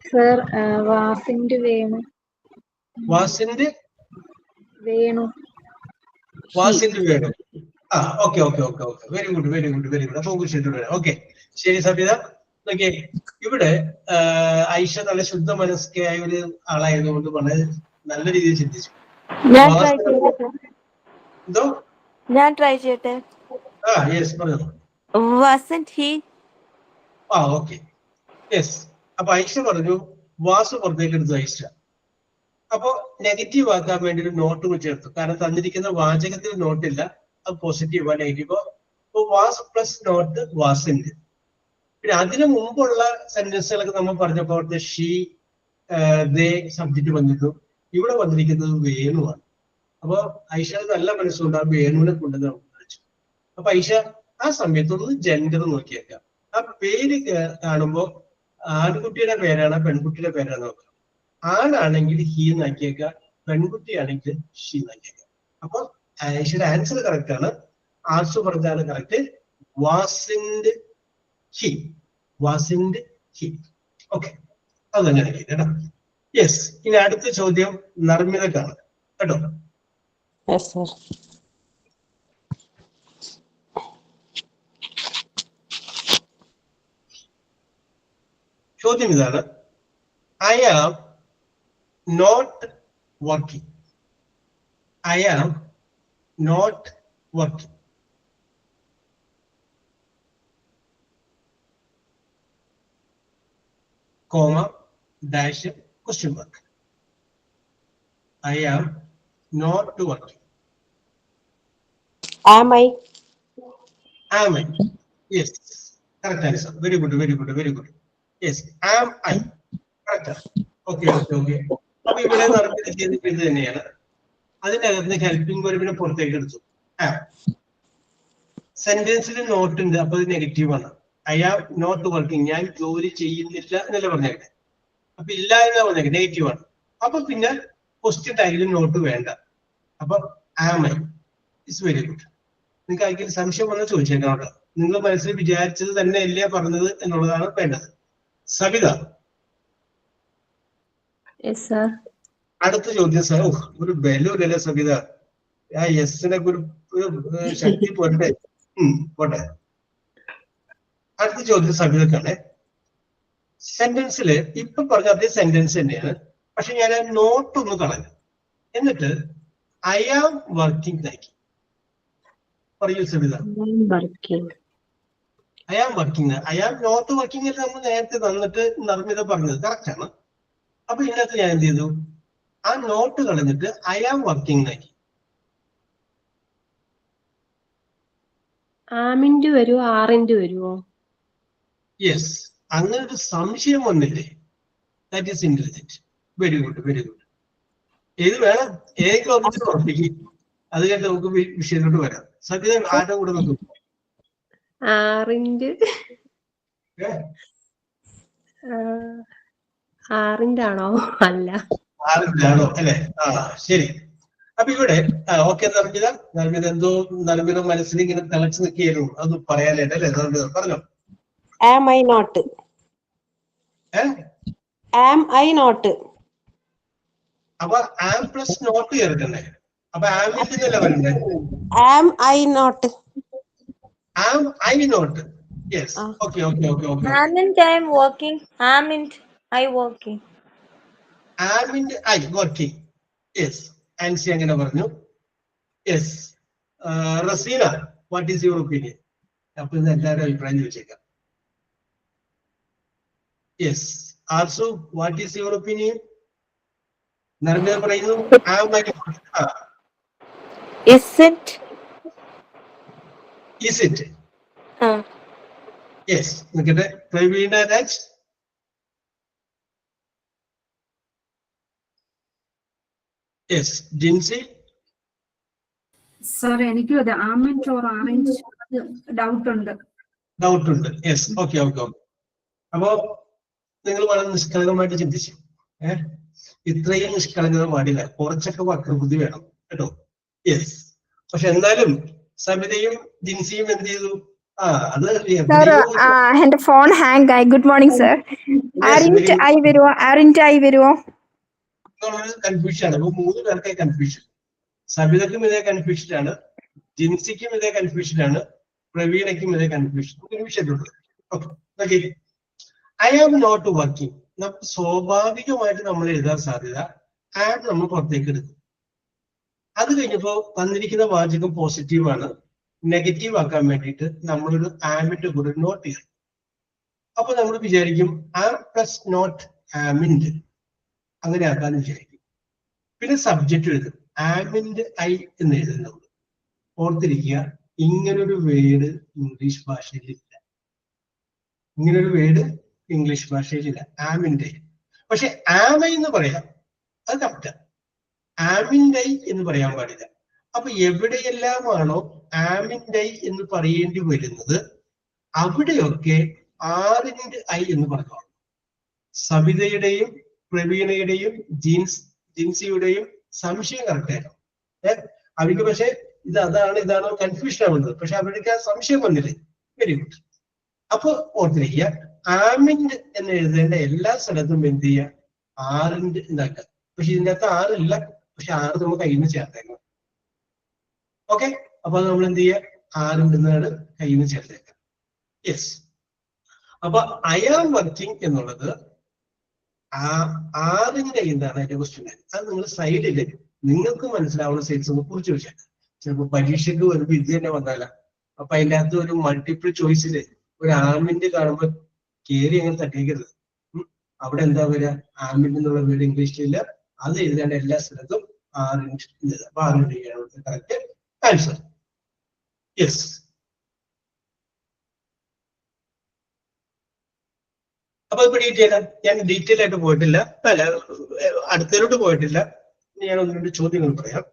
സർ വാസിന്റെ വേണു. വാസിന്റെ വേണു. വാസിന്റെ Venu. Okay okay okay okay. Very good, very good, very good. അപ്പൊ ഓക്കെ. ശരി സബിത. ഓക്കെ, ഇവിടെ ഐഷ നല്ല ശുദ്ധ മനസ്കയായ ഒരു ആളായതുകൊണ്ട് വളരെ നല്ല രീതിയിൽ ചിന്തിച്ചു. എന്തോ ഞാൻ ട്രൈ ചെയ്യട്ടെ. യെസ് പറഞ്ഞു. Wasn't he? Okay yes. അപ്പൊ ഐഷ പറഞ്ഞു വാസു പുറത്തേക്ക് എടുത്തു ഐഷ. അപ്പൊ നെഗറ്റീവ് ആക്കാൻ വേണ്ടി ഒരു നോട്ട് ചേർത്തു. കാരണം തന്നിരിക്കുന്ന വാചകത്തിൽ നോട്ടില്ല, അത് പോസിറ്റീവോ നെഗറ്റീവോ. അപ്പൊ വാസ് പ്ലസ് നോട്ട് വാസിന്റെ. പിന്നെ അതിനു മുമ്പുള്ള സെന്റൻസുകളൊക്കെ നമ്മൾ പറഞ്ഞപ്പോൾ ഷീ ദേ സബ്ജക്റ്റ് വന്നിരുന്നു. ഇവിടെ വന്നിരിക്കുന്നത് വേണുവാണ്. അപ്പൊ ഐഷ നല്ല മനസ്സുകൊണ്ട് ആ വേണുവിനെ കൊണ്ടുവന്ന് വിളിച്ചു. അപ്പൊ ഐഷ ആ സമയത്തൊന്ന് ജെൻഡർ നോക്കിയേക്കാം. ആ പേര് കാണുമ്പോ ആൺകുട്ടിയുടെ പേരാണ് പെൺകുട്ടിയുടെ പേരാണ് നോക്കാം. ആണാണെങ്കിൽ ഹീ എന്നാക്കിയേക്കാം, പെൺകുട്ടിയാണെങ്കിൽ ഷീ എന്നാക്കിയേക്കാം. അപ്പൊ ഐഷയുടെ ആൻസർ കറക്റ്റ് ആണ്. ആർസു പറഞ്ഞാണ് കറക്റ്റ്. വാസിൻഡ് he, വാസിൻഡ് he. ഓക്കെ, അത് തന്നെ കേട്ടോ. യെസ്. ഇനി അടുത്ത ചോദ്യം നർമ്മിതക്കാണ് കേട്ടോ. ചോദ്യം ഇതാണ്. I am not working. I am not working. Comma, dash, question mark. I am not working. Am I? Am I? Yes. Correct answer. Very good, very good, very good. Yes. Am I? Okay okay okay. അപ്പൊ ഇവിടെ നടക്കുന്നത് ഇത് തന്നെയാണ്. അതിനകത്ത് helping വെർബിനെ പുറത്തേക്ക് എടുത്തു. സെന്റൻസിൽ not ഉണ്ട്, അപ്പൊ അത് നെഗറ്റീവ് ആണ്. ഐ ആം നോട്ട് വർക്കിംഗ്, ഞാൻ ജോലി ചെയ്യുന്നില്ല എന്നല്ല പറഞ്ഞേക്കെ. അപ്പൊ ഇല്ല എന്നാ പറഞ്ഞേക്കെ, നെഗറ്റീവ് ആണ്. അപ്പൊ പിന്നെ ക്വസ്റ്റ്യൻ ടാഗിലും നോട്ട് വേണ്ട. അപ്പൊ am I it's very good. നിങ്ങൾക്ക് ആർക്കെങ്കിലും സംശയം വന്നാൽ ചോദിച്ചേക്കാം കേട്ടോ. നിങ്ങൾ മനസ്സിൽ വിചാരിച്ചത് തന്നെ അല്ലേ പറഞ്ഞത് എന്നുള്ളതാണ് വേണ്ടത്. സബിത, അടുത്ത ചോദ്യം സാർ. ഒരു ബലൂരല്ലേ സബിത, ആ യെസിനൊക്കെ ഒരു ശക്തി പോട്ടെ. പോട്ടെ. അടുത്ത ചോദ്യം സബിതക്കാണ്. സെന്റൻസില് ഇപ്പൊ പറഞ്ഞ അതേ സെന്റൻസ് തന്നെയാണ്, പക്ഷെ ഞാൻ നോട്ട് ഒന്ന് കളഞ്ഞു. എന്നിട്ട് ഐ ആം വർക്കിംഗ് ആക്കി. പറയൂ Sabitha. I am working. I am not working നമ്മൾ നേരത്തെ തന്നിട്ട് നർമ്മിത പറഞ്ഞത് കറക്റ്റ് ആണ്. അപ്പൊ ഇതിനകത്ത് ഞാൻ എന്ത് ചെയ്തു, ആ നോട്ട് കളഞ്ഞിട്ട് ഐ ആം വർക്കിംഗ് ആക്കി. ആമിന്റ് വരുമോ ആറിന്റ് വരുമോ? യെസ്, അങ്ങനെ ഒരു സംശയം വന്നില്ലേ? That is intelligent. Very good, very good. ഏത് വേണം, ഏതെങ്കിലും ഒന്നിട്ട് ഉറപ്പിക്കും. അത് കഴിഞ്ഞ് നമുക്ക് വിഷയത്തിലോട്ട് വരാം. സത്യത ആരുടെ കൂടെ നോക്കും? ആറിന്റ് ആറിന്റാണോ? അല്ല, ആറിന്റാണോ അല്ലെ? ശരി. അപ്പൊ ഇവിടെ ഓക്കെ നർമ്മിത. നർമ്മിത എന്തോ നർമ്മിത മനസ്സിൽ ഇങ്ങനെ തിളച്ചു നിൽക്കുകയായിരുന്നു. അത് പറയാനായിട്ട് അല്ലെ നർമ്മിത? പറഞ്ഞോ. Am I not? Am I not? അപ്പൊ ആം പ്ലസ് നോട്ട് ചേർക്കണ്ടേ? അപ്പൊ ആമിന്നല്ല വരണ്ടേ? Am I not? Am I not? Yes. Okay, okay, okay, okay. Amint I am working. Amint I working. Amint I working. Yes. Ansi angana parnu. Yes. Rasina, what is your opinion? Appo ellare abhiprayam choദിച്ചേക്കാം. Yes. Also, what is your opinion? Narmida പറയുന്നു am I? Isn't? Is it? Yes. നോക്കട്ടെ. Pravina Raj. Yes. Jinsi. Sir, എനിക്കും അത് ആമന്റ് or ആറഞ്ച് doubt ഉണ്ട്. Doubt ഉണ്ട്. Yes. Okay okay okay. അപ്പോ നിങ്ങൾ വളരെ നിഷ്കളങ്കമായിട്ട് ചിന്തിച്ചു. ഇത്രയും നിഷ്കളങ്കത പാടില്ല, കുറച്ചൊക്കെ വക്രബുദ്ധി വേണം കേട്ടോ. യെസ്. പക്ഷെ എന്നാലും സബിതയും ജിൻസിയും എന്ത് ചെയ്തു? അത് എന്റെ ഫോൺ ഹാങ് ആയി. Good morning sir. Aren't I വരുമോ? ആറിന്റ് ഐ വരുമോ? കൺഫ്യൂഷൻ ആണ്. അപ്പൊ 3 പേർക്കായി കൺഫ്യൂഷൻ. സബിതക്കും ഇതേ കൺഫ്യൂഷൻ ആണ്, ജിൻസിക്കും ഇതേ കൺഫ്യൂഷൻ ആണ്, പ്രവീണയ്ക്കും ഇതേ കൺഫ്യൂഷൻ. ഒരു വിഷയത്തിലുണ്ട്. Okay, I am not working. നമുക്ക് സ്വാഭാവികമായിട്ട് നമ്മൾ എഴുതാൻ സാധ്യത ആം നമ്മൾ പുറത്തേക്ക് എടുക്കും. അത് കഴിഞ്ഞപ്പോ തന്നിരിക്കുന്ന വാചകം പോസിറ്റീവാണ്, നെഗറ്റീവ് ആക്കാൻ വേണ്ടിയിട്ട് നമ്മളൊരു ആമിന്റെ കൂടെ നോട്ട് ചെയ്യും. അപ്പൊ നമ്മൾ വിചാരിക്കും ആം പ്ലസ് നോട്ട് ആമിൻഡ്, അങ്ങനെ ആക്കാന്ന് വിചാരിക്കും. പിന്നെ സബ്ജക്റ്റ് എഴുതും, ആമിൻഡ് ഐ എന്ന് എഴുതും. നമ്മൾ ഓർത്തിരിക്കുക, ഇങ്ങനൊരു വേർഡ് ഇംഗ്ലീഷ് ഭാഷയിലില്ല. ഇങ്ങനൊരു വേർഡ് ഇംഗ്ലീഷ് ഭാഷയിലില്ല, ആമിൻഡ് ഐ. പക്ഷെ ആമൈ എന്ന് പറയാം, അത് കറക്റ്റാ. ആമിൻഡ് ഐ എന്ന് പറയാൻ പാടില്ല. അപ്പൊ എവിടെയെല്ലാമാണോ ആമിൻഡ് ഐ എന്ന് പറയേണ്ടി വരുന്നത് അവിടെയൊക്കെ ആറിൻഡ് ഐ എന്ന് പറഞ്ഞു. സബിതയുടെയും പ്രവീണയുടെയും ജിൻസിയുടെയും സംശയം കറക്റ്റായിരുന്നു. അവർക്ക് പക്ഷെ ഇത് അതാണ് ഇതാണോ കൺഫ്യൂഷൻ ആവുന്നത്. പക്ഷെ അവർക്ക് ആ സംശയം വന്നില്ലേ? Very good. അപ്പൊ ഓർത്തിരിക്കുക, ആമിൻഡ് എന്ന് എഴുതേണ്ട എല്ലാ സ്ഥലത്തും എന്ത് ചെയ്യുക, ആറിൻഡ് ഉണ്ടാക്കുക. പക്ഷെ ഇതിൻ്റെ അകത്ത് ആറില്ല, പക്ഷെ ആറ് നമ്മൾ കയ്യിൽ നിന്ന് ചേർത്തേക്കണം. ഓക്കെ, അപ്പൊ നമ്മൾ എന്ത് ചെയ്യുക, ആറിൻഡ് എന്നാണ് കയ്യിൽ നിന്ന് ചേർത്തേക്കുക. യെസ്. അപ്പൊ ഐ ആം വർക്കിംഗ് എന്നുള്ളത് ആറിന്റെ എന്താണ് അതിന്റെ ക്വസ്റ്റ്യൻ. അത് നിങ്ങൾ സൈഡില് നിങ്ങൾക്ക് മനസ്സിലാവുന്ന സൈഡ്സ് ഒന്ന് കുറിച്ച് വെച്ചേക്കാം. ചിലപ്പോൾ പരീക്ഷയ്ക്ക് വരുമ്പോൾ ഇത് തന്നെ വന്നാല. അപ്പൊ അതിൻ്റെ അകത്ത് ഒരു മൾട്ടിപ്പിൾ ചോയ്സില് ഒരു ആമിന്റ് കാണുമ്പോൾ കയറി അങ്ങനെ തട്ടിക്കരുത്. അവിടെ എന്താ വരിക, ആമിന്റ് എന്നുള്ള വേർഡ് ഇംഗ്ലീഷിലില്ല, അത് എഴുതേണ്ട എല്ലാ സ്ഥലത്തും ആറിൻഡ്. അപ്പൊ ആറിൻഡ് കറക്റ്റ് ആൻസർ. യെസ്. അപ്പൊ ഇപ്പൊ ഞാൻ ഡീറ്റെയിൽ ആയിട്ട് പോയിട്ടില്ല, അല്ല അടുത്തതിലോട്ട് പോയിട്ടില്ല. ഞാൻ ഒന്ന് രണ്ട് ചോദ്യങ്ങൾ പറയാം.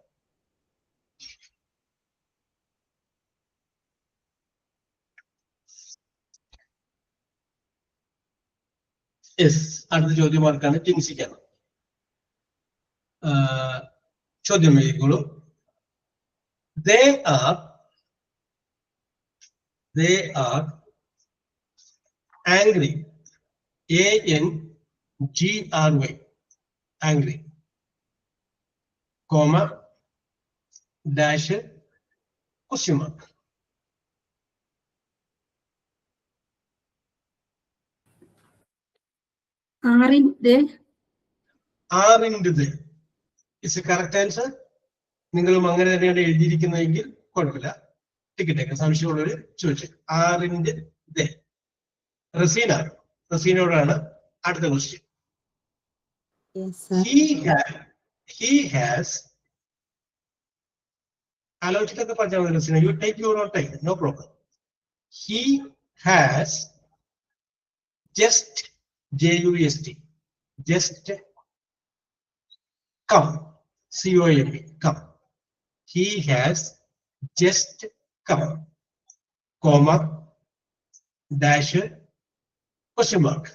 യെസ്, അടുത്ത ചോദ്യം മാർക്കാണ് ജിൻസിക്കാണ്. ചോദ്യം എഴുതിക്കോളൂ. They are angry. ANGRY, angry, comma, dash, question mark. Aren't they is a correct answer. നിങ്ങളും അങ്ങനെ തന്നെയാണ് എഴുതിയിരിക്കുന്നതെങ്കിൽ കുഴപ്പമില്ല, ടിക്കറ്റ് സംശയമുള്ളവര് ചോദിച്ചു. ആറിൻഡ് ദേ. റസീനോടാണ് അടുത്ത ക്വസ്റ്റ്യൻ. He has ആലോചിച്ചിട്ടൊക്കെ പറഞ്ഞാൽ മതി Raseena, you take your own time, no problem. He has just JUST, just come, COME, come. He has just come, comma, dash, question mark.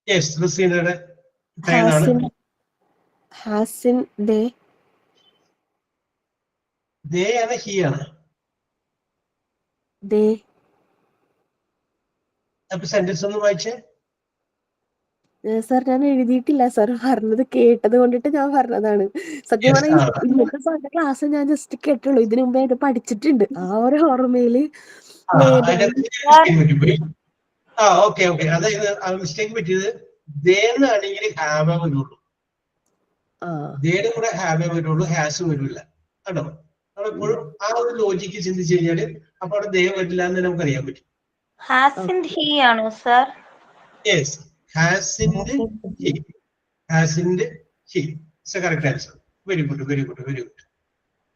Yes, Rosina. Hasin they. They are here. They. അപ്പൊ sentence ഒന്ന് വായിച്ചേ. Sir ഞാൻ എഴുതിയിട്ടില്ല sir, പറഞ്ഞത് കേട്ടത് കൊണ്ടിട്ട് ഞാൻ പറഞ്ഞതാണ്. സത്യം പറഞ്ഞാൽ ഇന്നത്തെ സാറിന്റെ ക്ലാസ് ഞാൻ ജസ്റ്റ് കേട്ടുള്ളൂ, ഇതിനു മുമ്പേ ഇത് പഠിച്ചിട്ടുണ്ട്. ആ ഒരു ഓർമ്മയില് ഓക്കെ. അതായത് മിസ്റ്റേക്ക് പറ്റിയത് ദേന്നാണെങ്കിൽ ഹാവ് വരുള്ളൂ, ദേയുടെ കൂടെ ഹാവ് വരുള്ളൂ, ഹാസ് വരില്ല കേട്ടോ. നമ്മളെപ്പോഴും ആ ഒരു ലോജിക്ക് ചിന്തിച്ചു കഴിഞ്ഞാല് അപ്പൊ അവിടെ ദേ വരില്ല എന്ന് നമുക്ക് അറിയാൻ പറ്റും. Yes, hasn't he. Hasn't he. It's a correct answer. Very good, very good, very good.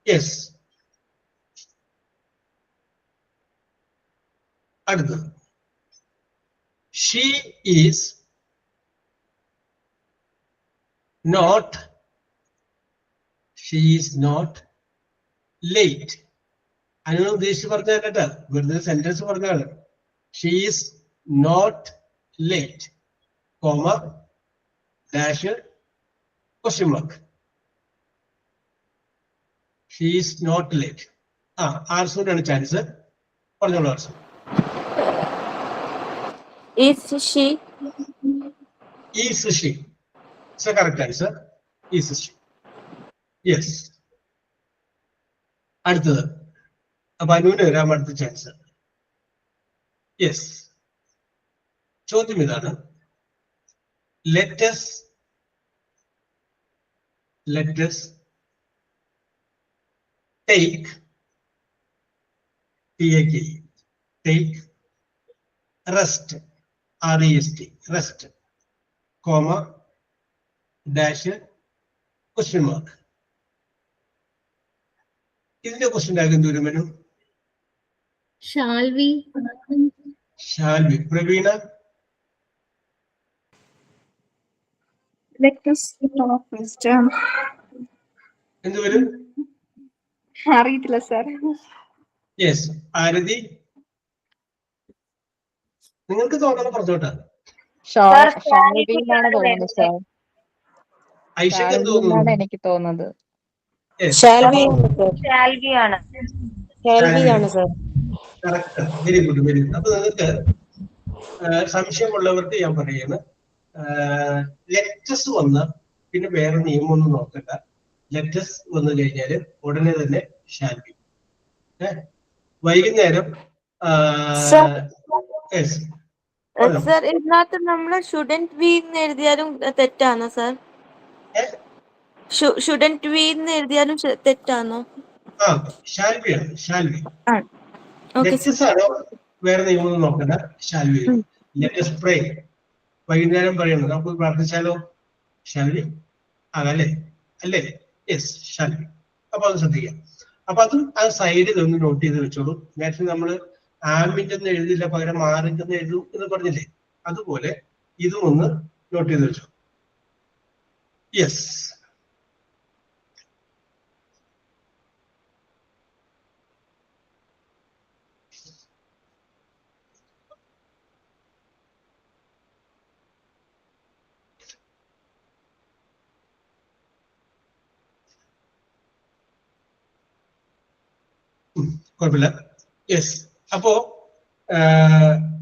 Yes. Aditha. She is not late. അതിന് ഉദ്ദേശിച്ച് പറഞ്ഞ കേട്ടാ, വെറുതെ സെന്റൻസ് പറഞ്ഞാണ്. She is not late, comma, dash, question mark. She is not late. ആർസുവിനാണ് chance. പറഞ്ഞോളൂ Arsu. Is she. Is she. It's a correct answer. Is she. Yes. അടുത്തത്. അപ്പൊ അനുവിന് വരാൻ അടുത്ത ചാൻസ്. യെസ്, ചോദ്യം ഇതാണ്. Let us take rest, R-E-S-T, rest, comma, dash, question mark. ഇതിന്റെ ക്വസ്റ്റ്യൻ ടാഗ് എന്ത് വരും? വരും Shall we? Praveena? Let us talk wisdom. എന്ത് വരും? അറിയത്തില്ല സർ. യെസ്. ആരതി, നിങ്ങൾക്ക് തോന്നുന്നത് പറഞ്ഞോട്ടാ. ഷാൽവിന്നാണ് തോന്നുന്നത് സർ. ഐഷക്ക് എന്ത് തോന്നുന്നു? ഷാൽവിന്നാണ് എനിക്ക് തോന്നുന്നത്. Very good, very good. അപ്പൊ നിങ്ങൾക്ക് സംശയമുള്ളവർക്ക് ഞാൻ പറയുന്നത്, ലെറ്റസ് വന്ന പിന്നെ വേറെ നിയമമൊന്നും നോക്കണ്ട. ലെറ്റസ് വന്നു കഴിഞ്ഞാൽ ഉടനെ തന്നെ ഷാൽവി. വൈകുന്നേരം സർ ഇതിനകത്ത് നമ്മള് ഷുഡന്റ് വി എന്ന് എഴുതിയാലും തെറ്റാണോ സർ? ഷുഡന്റ് വി എന്ന് എഴുതിയാലും തെറ്റാണോ? ഷാൽവിയാണ്, ഷാൽവി. ലെറ്റസ് ആണോ വേറെ നിയമമൊന്നും നോക്കണ്ട, ഷാൽവി. ലെറ്റസ് പ്രേ, വൈകുന്നേരം പറയുന്നത് നമുക്ക് പ്രാർത്ഥിച്ചാലോ? ഷാൽവി ആകല്ലേ? അല്ലേ? യെസ്, ഷാൽവി. അപ്പൊ അത് ശ്രദ്ധിക്കാം. അപ്പൊ അതും ആ സൈഡിൽ ഒന്ന് നോട്ട് ചെയ്ത് വെച്ചോളൂ. നേരത്തെ നമ്മള് ആമിന്റെ ഒന്നും എഴുതില്ല, പകരം ആറിന്റെ ഒന്ന് എഴുതും എന്ന് പറഞ്ഞില്ലേ? അതുപോലെ ഇതും ഒന്ന് നോട്ട് ചെയ്ത് വെച്ചോ. യെസ്. കുഴപ്പമില്ല. യെസ്. അപ്പോ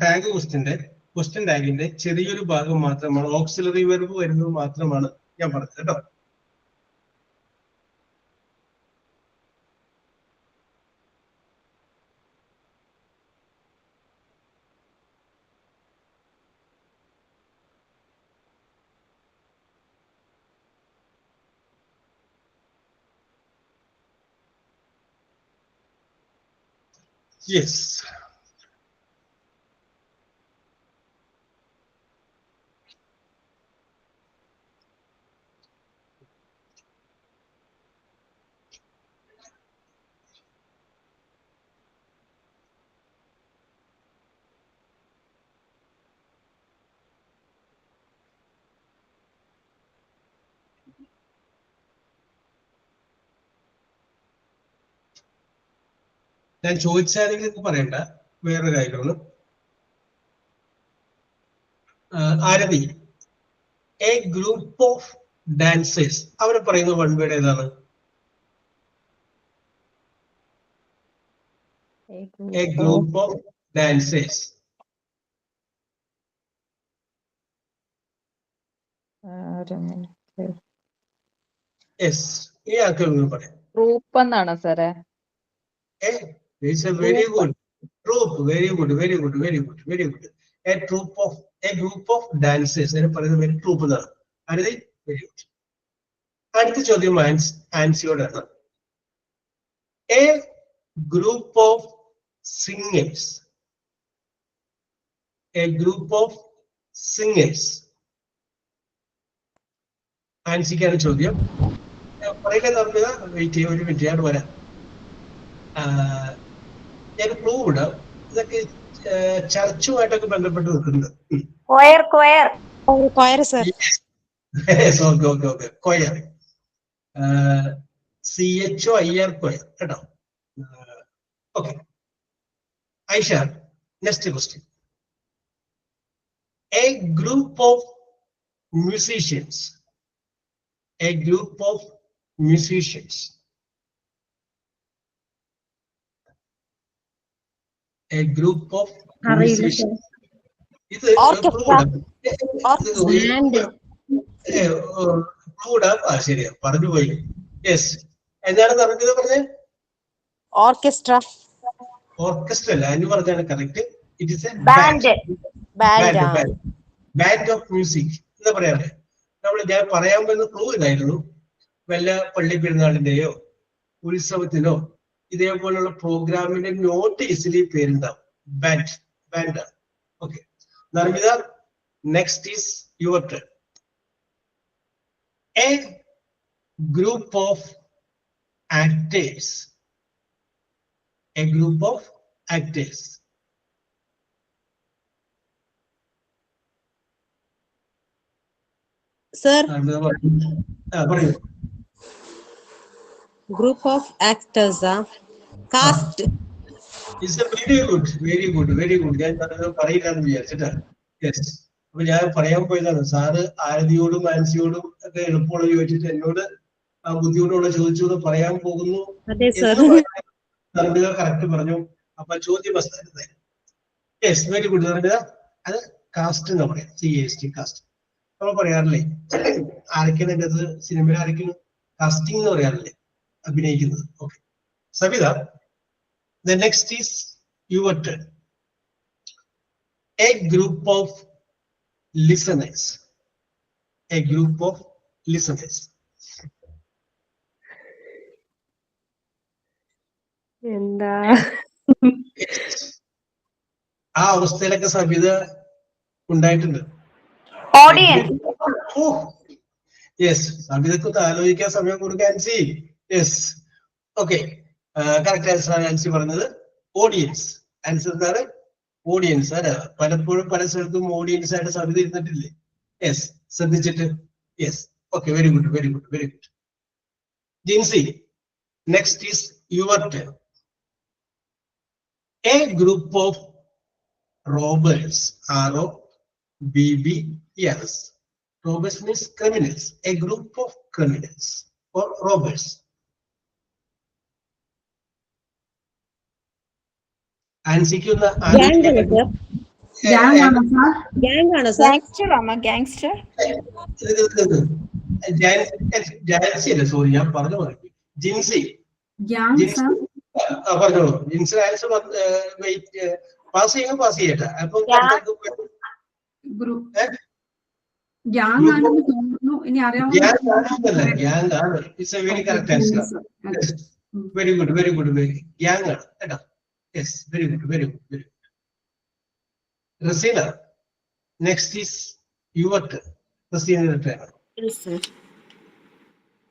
ടാഗ് ക്വസ്റ്റ്യൻ ടാഗിന്റെ ചെറിയൊരു ഭാഗം മാത്രമാണ്, ഓക്സിലറി വെർബ് വരുന്നത് മാത്രമാണ് ഞാൻ പറഞ്ഞത് കേട്ടോ. യെസ്. ഞാൻ ചോദിച്ചാണെങ്കിൽ പറയണ്ട, വേറൊരു കാര്യമാണ്. Aarathi, a group of dancers, അവരെ പറയുന്ന വൺ വേർഡ് ഏതാണ്? A group of dancers. Yes, ഈ ആൾക്കാർ പറയാം. ഗ്രൂപ്പ് എന്നാണ് സാറേ. Very good. Troupe, very good, very good, very good, very good. A group of dancers, അതിന് പറയുന്നത് വെരി ട്രൂപ്പ് എന്നാണ്. Aarathi, very good. അടുത്ത ചോദ്യം ആൻസിയോടാണ്. A group of singers. A group of singers. ആൻസിക്കാണ് ചോദ്യം. പറയില്ല, നമുക്ക് വെയിറ്റ് ചെയ്യാം, ഒരു മിനിറ്റ്, ഞാൻ വരാം. ഞാൻ ക്ലൂ ഇടാം. ഇതൊക്കെ ചർച്ചുമായിട്ടൊക്കെ ബന്ധപ്പെട്ട് നിൽക്കുന്നത്. CHOIR. കേട്ടോ. Okay. Aisha, next question. A group of musicians. A group of musicians. A group of musicians. ശരിയാ, പറഞ്ഞു പോയി. യെസ്. എന്താണ് പറഞ്ഞത്? ഓർക്കസ്ട്ര. ഓർക്കസ്ട്ര അല്ല, അതിന് പറഞ്ഞാണ് correct. It is a Band. band of music. എന്താ പറയാറ്? ഞാൻ പറയാൻ പറ്റുന്ന ക്ലൂ ഇതായിരുന്നു. വല്ല പള്ളി പെരുന്നാളിന്റെയോ ഉത്സവത്തിനോ ഇതേപോലുള്ള പ്രോഗ്രാമിന്റെ നോട്ടീസിൽ ഈ പേരുണ്ടാവും. Band. Okay, Narmitha, next is your turn. A group of actors. A group of actors. Sir, പറയൂ. group of actors. Cast. It's a very good. ഞാൻ പറയില്ലാന്ന് വിചാരിച്ചിട്ടാ. യെസ്, അപ്പൊ ഞാൻ പറയാൻ പോയതാണ്. സാറ് ആരതിയോടും ആൻസിയോടും ഒക്കെ എളുപ്പമുള്ള ചോദിച്ചിട്ട് എന്നോട് ആ ബുദ്ധിമുട്ടുള്ള ചോദിച്ചോട് പറയാൻ പോകുന്നു. നർമിത കറക്റ്റ് പറഞ്ഞു. അപ്പൊ ചോദ്യം യെസ്, വെരി ഗുഡ് നർമിത. അത് കാസ്റ്റ് എന്ന് പറയാം, CAST കാസ്റ്റ്. നമ്മൾ പറയാറില്ലേ ആരൊക്കെയാണ് എൻ്റെ അത് സിനിമയിൽ ആരൊക്കെയാണ് കാസ്റ്റിംഗ് എന്ന് പറയാറില്ലേ, അഭിനയിക്കുന്നത്. Okay Savitha, the next is your turn. A group of listeners. A group of listeners. എന്താ ആ അവസ്ഥയിലൊക്കെ സവിത ഉണ്ടായിട്ടുണ്ട്. ഓഡിയൻസ്. യെസ്, സവിതക്ക് ആലോചിക്കാൻ സമയം കൊടുക്കാൻ. Yes, okay, correct answer Ancy പറഞ്ഞത് ഓഡിയൻസ്. ആൻസർ എന്താണ്? ഓഡിയൻസ്. അല്ല, പലപ്പോഴും പല സ്ഥലത്തും ഓഡിയൻസ് ആയിട്ട് സവിത ഇരുന്നിട്ടില്ലേ? യെസ്, ശ്രദ്ധിച്ചിട്ട്. Yes, okay, very good. Jincy, next is your turn. A group of robbers. ROBBERS. Robbers means criminals. A group of criminals or robbers. ആൻസിക്കുന്ന sorry, ഞാൻ പറഞ്ഞു. ജിൻസി പറഞ്ഞോളൂ. ജിൻസി ആൻസർ പാസ് ചെയ്യട്ടെ. അപ്പൊ very correct answer. Very good. Gang ആണ് കേട്ടോ. Yes, very good. Raseena, next is your turn. റസീനയുടെ turn.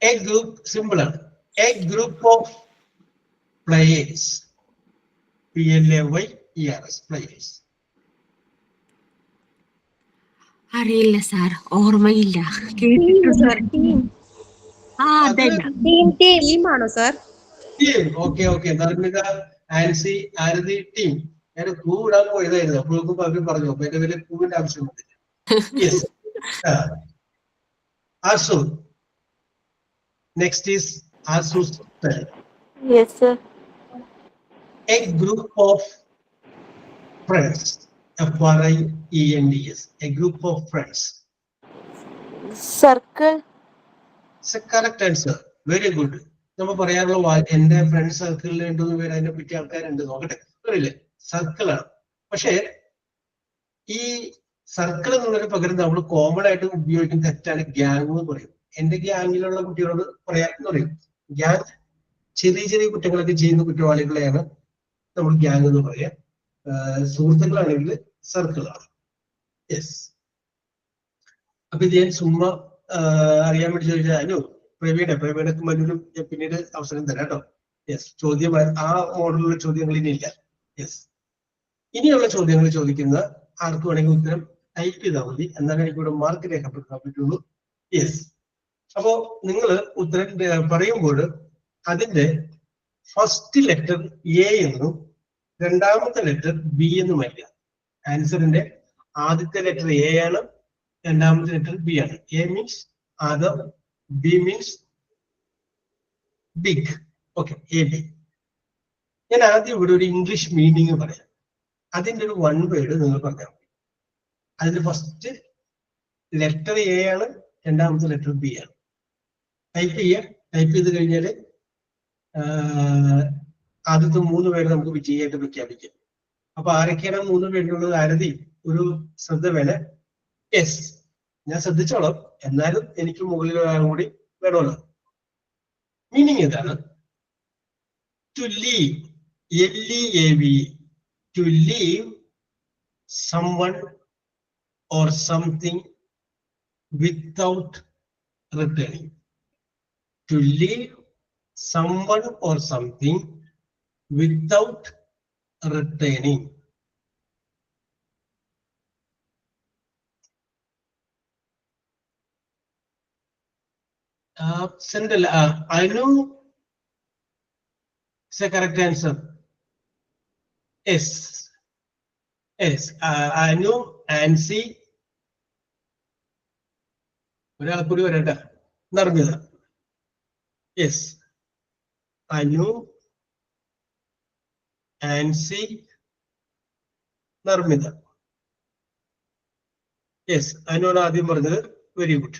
A group, simple ആണ്. A group of players. PLAYERS. Players. അറിയില്ല സാർ, ഓർമ്മയില്ല. ടീമാണോ sir? Okay. Narmitha, Ancy, Aarathi, team. ഞാൻ ക്ലൂ ഇടാൻ പോയതായിരുന്നു. അപ്പോഴേക്കും അവർ പറഞ്ഞു. അപ്പൊ എന്റെ വലിയ ക്ലൂവിന്റെ ആവശ്യമൊന്നുമില്ല. Yes, Asu. Next is Asu's turn. Yes, sir. A group of friends. FRIENDS. A group of friends. Circle. Correct answer. Very good. നമ്മൾ പറയാറുള്ള എന്റെ ഫ്രണ്ട് സർക്കിളിൽ രണ്ടുമൂന്ന് പേര് അതിനെ പറ്റി ആൾക്കാരുണ്ട്. നോക്കട്ടെ, അറിയില്ലേ? സർക്കിൾ ആണ്. പക്ഷേ ഈ സർക്കിൾ എന്നുള്ളൊരു പകരം നമ്മൾ കോമൺ ആയിട്ട് ഉപയോഗിക്കുന്ന തെറ്റാണ് ഗ്യാങ് എന്ന് പറയും. എന്റെ ഗ്യാങ്ങിലുള്ള കുട്ടികളോട് പറയാന്ന് പറയും. ഗ്യാങ് ചെറിയ കുറ്റങ്ങളൊക്കെ ചെയ്യുന്ന കുറ്റവാളികളെയാണ് നമ്മൾ ഗ്യാങ് എന്ന് പറയാം. സുഹൃത്തുക്കളാണെങ്കിൽ സർക്കിളാണ്. യെസ്, അപ്പൊ ഇത് ഞാൻ ചുമ്മാ അറിയാൻ വേണ്ടി ചോദിച്ചാൽ അനു പ്രവീണക്ക് മനുവിനും ഞാൻ പിന്നീട് അവസരം തരാം കേട്ടോ. യെസ്, ചോദ്യം ആ മോഡലുള്ള ചോദ്യങ്ങൾ ഇനിയില്ല. യെസ്, ഇനിയുള്ള ചോദ്യങ്ങൾ ചോദിക്കുന്ന ആർക്ക് വേണമെങ്കിൽ ഉത്തരം ടൈപ്പ് ചെയ്താൽ മതി. എന്നാലും എനിക്കിവിടെ മാർക്ക് രേഖപ്പെടുത്താൻ പറ്റുള്ളൂ. യെസ്, അപ്പോ നിങ്ങൾ ഉത്തരം പറയുമ്പോൾ അതിന്റെ ഫസ്റ്റ് ലെറ്റർ എ എന്നും രണ്ടാമത്തെ ലെറ്റർ ബി എന്നും വരിക. ആൻസറിന്റെ ആദ്യത്തെ ലെറ്റർ എ ആണ്, രണ്ടാമത്തെ ലെറ്റർ ബി ആണ്. A means Adam, B means big. Okay, AB. ഞാൻ ആദ്യം ഇവിടെ ഒരു ഇംഗ്ലീഷ് മീനിങ് പറയാം. അതിന്റെ ഒരു വൺ വേർഡ് നിങ്ങൾ പറഞ്ഞാൽ മതി. അതിന്റെ ഫസ്റ്റ് ലെറ്റർ എ ആണ്, രണ്ടാമത്തെ ലെറ്റർ ബി ആണ്. ടൈപ്പ് ചെയ്ത് കഴിഞ്ഞാൽ ആദ്യത്തെ മൂന്ന് പേര് നമുക്ക് വിജയമായിട്ട് പ്രഖ്യാപിക്കാം. അപ്പൊ ആരൊക്കെയാണ് 3 പേരുള്ളത്? ആരതി, ഒരു ശ്രദ്ധ വേണേ. യെസ്, ഞാൻ ശ്രദ്ധിച്ചോളാം. എന്നാലും എനിക്ക് മുകളിൽ ഒരാളും കൂടി വേണമല്ലോ. മീനിങ് ഇതാണ്. To leave, LEAV, to leave someone or something without returning. To leave someone or something without returning. Central, Anu is the correct answer. Yes. Yes. Anu, Ansi. Narmida. Yes. Anu, Ansi, Narmida. Yes. Anu ആദ്യം പറഞ്ഞത്. Very good.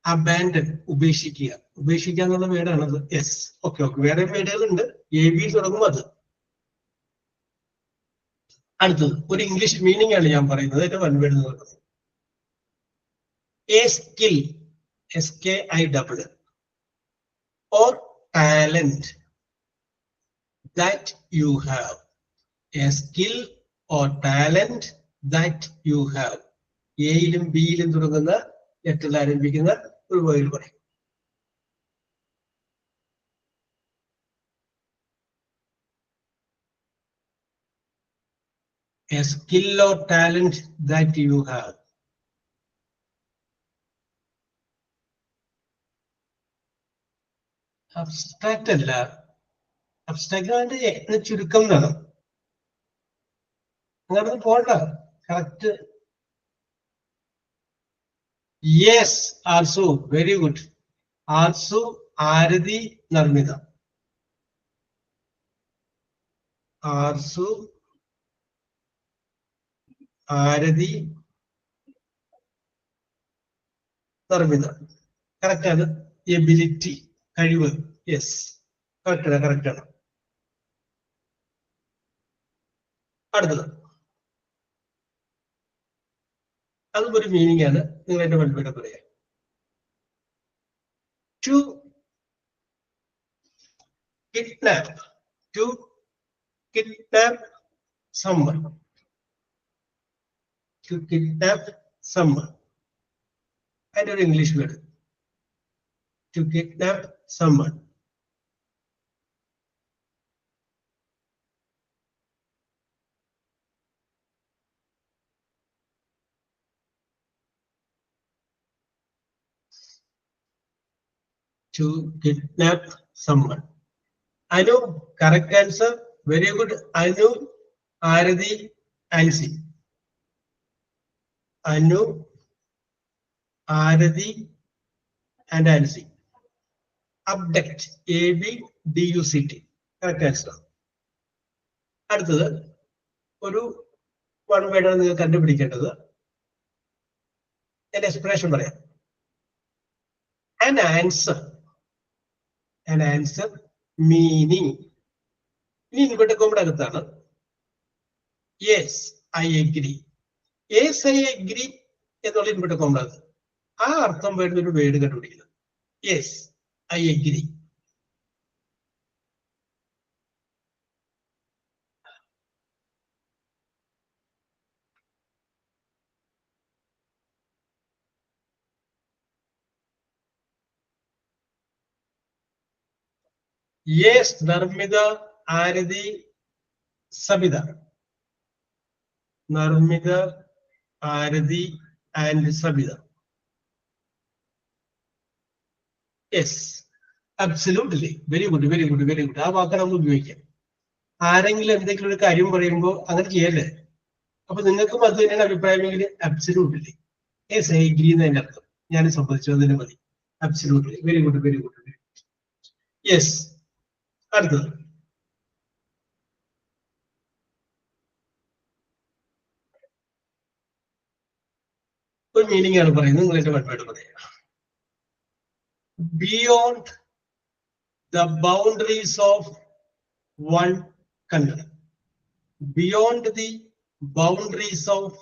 Abandon, ഉപേക്ഷിക്കുക. ഉപേക്ഷിക്കുക എന്നുള്ള വേർഡാണത്. Yes, okay okay. വേറെ വേർഡുകളുണ്ട്, AB തുടങ്ങും അത്. അടുത്തത് ഒരു ഇംഗ്ലീഷ് മീനിങ് ആണ് ഞാൻ പറയുന്നത്. അതിന്റെ വൺ വേർഡ് നോക്കുന്നത്. A skill, SKIL, or talent that you have. A skill or talent that you have. എയിലും ബിയിലും തുടങ്ങുന്ന ലെറ്ററിൽ ആരംഭിക്കുന്ന ഒരു വേർഡ് പറയും. A skill or talent that you have. Abstract അല്ല. അബ്സ്ട്രാക്ട് ചുരുക്കം എന്നാണ്. അങ്ങനെ പോണ്ട. Correct. Yes, Arsu, very good. Arsu, Aarathi, Narmmitha. Arsu, Aarathi, Narmmitha. Correct ആണ്. എബിലിറ്റി, കഴിവ്. യെസ്, കറക്റ്റ് ആണ്, കറക്റ്റ് ആണ്. അടുത്തത് അതും ഒരു മീനിങ് ആണ്. നിങ്ങൾ എന്റെ മുൻപിട്ട് പറയാം. To kidnap, to kidnap someone. To kidnap someone. അതിന്റെ ഒരു English word. To kidnap someone. To kidnap someone. Anu, correct answer. Very good. Anu, Aradi, Ansi. Anu, Aradi, and Ansi. Abduct, ABDUCT. Correct answer. അടുത്തത് ഒരു one വേർഡാണ് നിങ്ങൾ കണ്ടുപിടിക്കേണ്ടത്. എന്റെ expression പറയാം. An answer. An answer, meaning. ഇനി inverted കോമയുടെ അകത്താണ്. Yes, I agree. Yes, I agree എന്നുള്ള ഇൻവെർട്ടഡ് കോമയുടെ അകത്ത് ആ അർത്ഥം വരുന്ന ഒരു വേർഡ് കണ്ടുപിടിക്കുന്നത്. Yes, I agree. Yes, Narmida, Aradi, Sabida. Narmida, Aradi, and Sabida. Yes, absolutely. Very good, very good, very good. ആ വാക്കാണ് നമ്മൾ ഉപയോഗിക്കാം. ആരെങ്കിലും എന്തെങ്കിലും ഒരു കാര്യം പറയുമ്പോൾ അങ്ങനെ ചെയ്യല്ലേ. അപ്പൊ നിങ്ങൾക്കും അത് തന്നെയാണ് അഭിപ്രായമെങ്കിൽ അബ്സല്യൂട്ട്ലി. യെസ്, ഐ അഗ്രി എന്നതിന്റെ അർത്ഥം. ഞാൻ സംബന്ധിച്ചതിന് മതി. Absolutely. Very good, very good, very good. Yes, അടുത്തത് ഒരു മീനിങ് ആണ് പറയുന്നത്. നിങ്ങൾ എന്റെ മറുപടി പറയാം. Beyond the boundaries of one country. beyond the boundaries of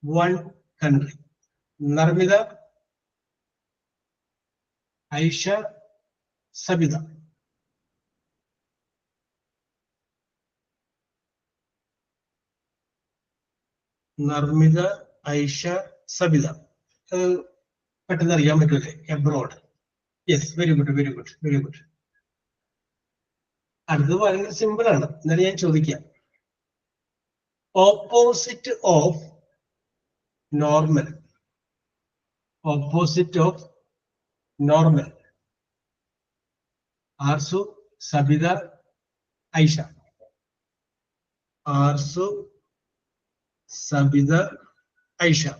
one country. Narmida, Aisha, Sabida. Narmida, Aisha, Sabida. Abroad. Yes, very good, very good, very good. അടുത്തത് വളരെ സിമ്പിൾ ആണ്. എന്നാലും ഞാൻ ചോദിക്കാം. Opposite of normal. Opposite of normal. Arsu, Sabida, Aisha. Arsu, Sabida, Aisha.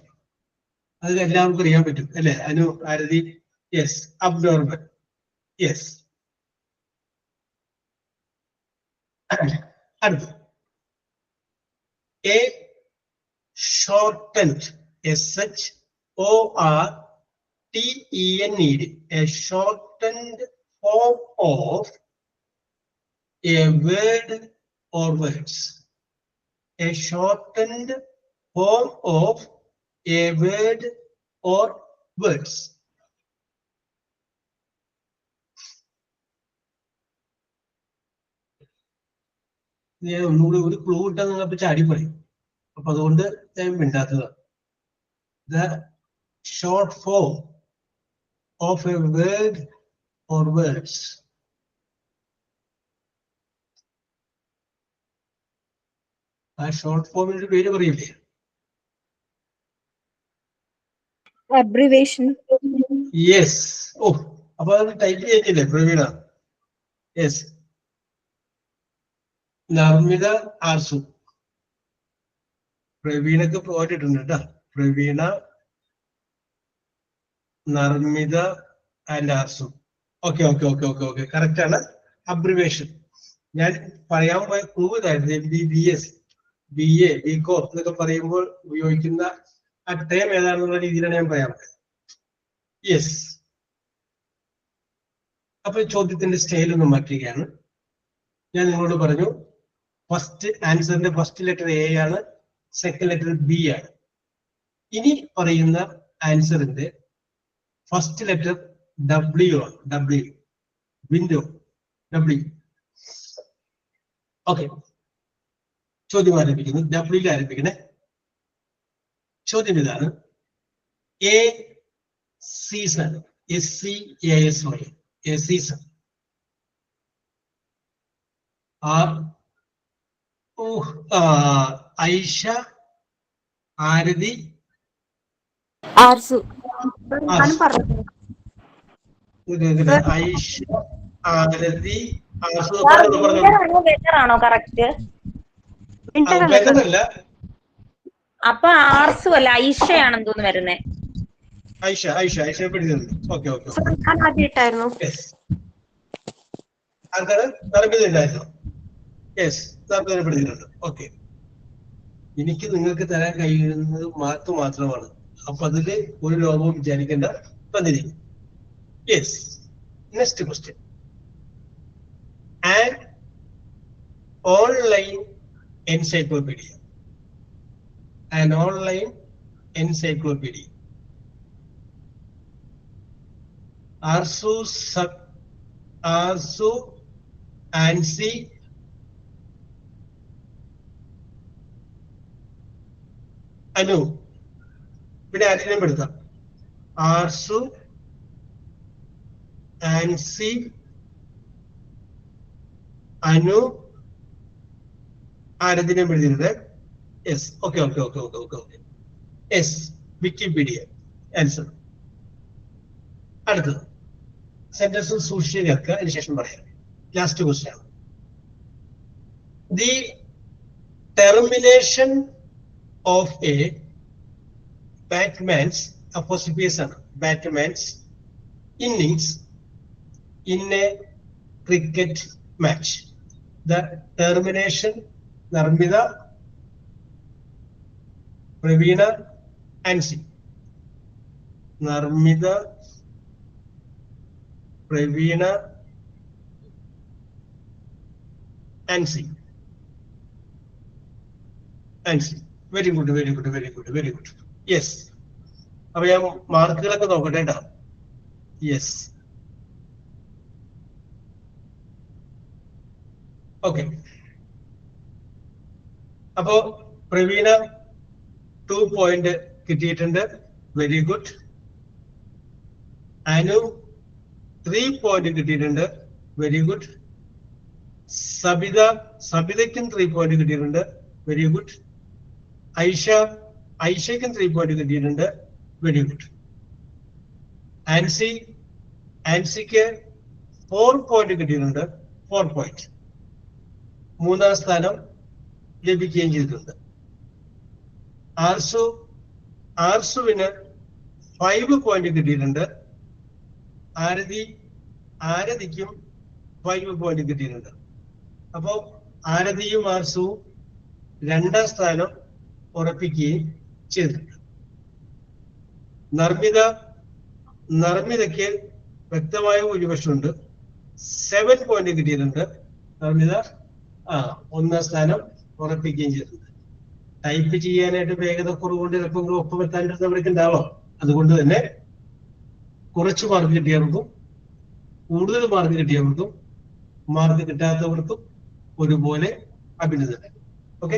അത് എല്ലാവർക്കും അറിയാൻ പറ്റും അല്ലെ? അനു, ആരതി? യെസ്. അബ്നോർമൽ. യെസ്. അടുത്ത് a shortened shortened a shortened form of a word or words. A shortened form of a word or words. ഞാൻ ഒന്നുകൂടി ഒരു clue ഇട്ടാൽ നിങ്ങൾ ചാടി പറയും. അപ്പൊ അതുകൊണ്ട് ഞാൻ മിണ്ടാത്തതാണ്. The short form of a word or words. ആ ഷോർട്ട് ഫോമിന്റെ പേര് പറയില്ലേ? Abbreviation. യെസ്. ഓ, അപ്പൊ അത് ടൈപ്പ് ചെയ്തില്ലേ പ്രവീണ? യെസ്. നർമിത, ആർസു. പ്രവീണക്ക് പോയിട്ടുണ്ട് കേട്ടോ. Praveena, Narmitha and Arsu. Okay okay okay okay okay, correct ആണ്. അബ്രിവേഷൻ ഞാൻ പറയാൻ പോയ ക്ലൂ ഇതായിരുന്നു. MBBS, BA, BCom എന്നൊക്കെ പറയുമ്പോൾ ഉപയോഗിക്കുന്ന ആ ടേം ഏതാണെന്നുള്ള രീതിയിലാണ് ഞാൻ പറയാൻ പോയത്. യെസ്. അപ്പൊ ചോദ്യത്തിന്റെ സ്റ്റൈൽ ഒന്ന് മാറ്റുകയാണ്. ഞാൻ നിങ്ങളോട് പറഞ്ഞു ഫസ്റ്റ് ആൻസറിന്റെ ഫസ്റ്റ് ലെറ്റർ A ആണ്, സെക്കൻഡ് ലെറ്റർ B ആണ്. ഇനി പറയുന്ന ആൻസറിന്റെ ഫസ്റ്റ് ലെറ്റർ W ആണ്. W, window, W. ഓക്കെ, ചോദ്യം ആരംഭിക്കുന്നു. W ആരംഭിക്കണേ. ചോദ്യം ഇതാണ്. A season, SEASON, a season. Aisha, ആരതി, ആർസു. ഐഷ, ആരതി, ആർസു. ആണോ കറക്റ്റ്? വെതറല്ല. അപ്പൊ ആർസു അല്ല, ഐഷയാണെന്ന് തോന്നുന്നു വരുന്നേ. ഐഷ, ഐഷ, ഐഷ പഠിക്കുന്നുണ്ട്. Okay okay. ആൾക്കാര് നടക്കുന്നില്ലായിരുന്നു. യെസ്, നടക്കുന്നതിനെ പഠിക്കുന്നുണ്ട്. ഓക്കെ, എനിക്ക് നിങ്ങൾക്ക് തരാൻ കഴിയുന്നത് മാർക്ക് മാത്രമാണ്. അപ്പൊ അതില് ഒരു ലോകവും വിചാരിക്കേണ്ട വന്നിരിക്കും. Yes. Next question. An online encyclopedia. An online encyclopedia. Arsu, Ansi, Anu. പിന്നെ ആരെയും എടുക്കാം. ആർസു, ആൻസി, അനു, ആരതിനെയും എഴുതിയിരുന്നത്. Yes. Okay. Yes. Wikipedia. Answer. അടുത്തത് സെന്റൻസ് സൂക്ഷിച്ച് കേൾക്കുക, അതിനുശേഷം പറയാം. Last question. The termination of a batsman's, അപ്പോസിഫിയസ് ആണ്, batsman's innings in a cricket match. The termination. Narmitha, Praveena, Ancy. Narmitha, Praveena, Ancy. Ancy. Very good, very good, very good, very good. Yes. അപ്പൊ ഞാൻ മാർക്കുകളൊക്കെ നോക്കട്ടെ കേട്ടോ. യെസ്. ഓക്കെ. അപ്പോ പ്രവീണ 2 പോയിന്റ് കിട്ടിയിട്ടുണ്ട്. Very good. അനു 3 പോയിന്റ് കിട്ടിയിട്ടുണ്ട്. Very good. സബിതയ്ക്കും 3 പോയിന്റ് കിട്ടിയിട്ടുണ്ട്. Very good. ഐഷയ്ക്കും 3 പോയിന്റ് കിട്ടിയിട്ടുണ്ട്. Very good. ആൻസിക്ക് 4 പോയിന്റ് കിട്ടിയിട്ടുണ്ട്. 4 പോയിന്റ്. 3-ാം സ്ഥാനം ലഭിക്കുകയും ചെയ്തിട്ടുണ്ട്. ആർസുവിന് 5 പോയിന്റ് കിട്ടിയിട്ടുണ്ട്. ആരതിക്കും 5 പോയിന്റ് കിട്ടിയിട്ടുണ്ട്. അപ്പോ ആരതിയും ആർസുവും 2-ാം സ്ഥാനം ഉറപ്പിക്കുകയും ചെയ്തിട്ടുണ്ട്. നർമ്മിതയ്ക്ക് വ്യക്തമായ ഭൂരിപക്ഷമുണ്ട്. 7 പോയിന്റ് കിട്ടിയിട്ടുണ്ട്. നർമ്മിത 1-ാം സ്ഥാനം ഉറപ്പിക്കുകയും ചെയ്തിട്ടുണ്ട്. ടൈപ്പ് ചെയ്യാനായിട്ട് വേഗത കുറവുകൊണ്ട് ചിലപ്പോൾ ഒപ്പം എത്താണ്ടിരുന്നവർക്ക് ഉണ്ടാവാം. അതുകൊണ്ട് തന്നെ കുറച്ച് മാർക്ക് കിട്ടിയവർക്കും കൂടുതൽ മാർക്ക് കിട്ടിയവർക്കും മാർക്ക് കിട്ടാത്തവർക്കും ഒരുപോലെ അഭിനന്ദനം. Okay.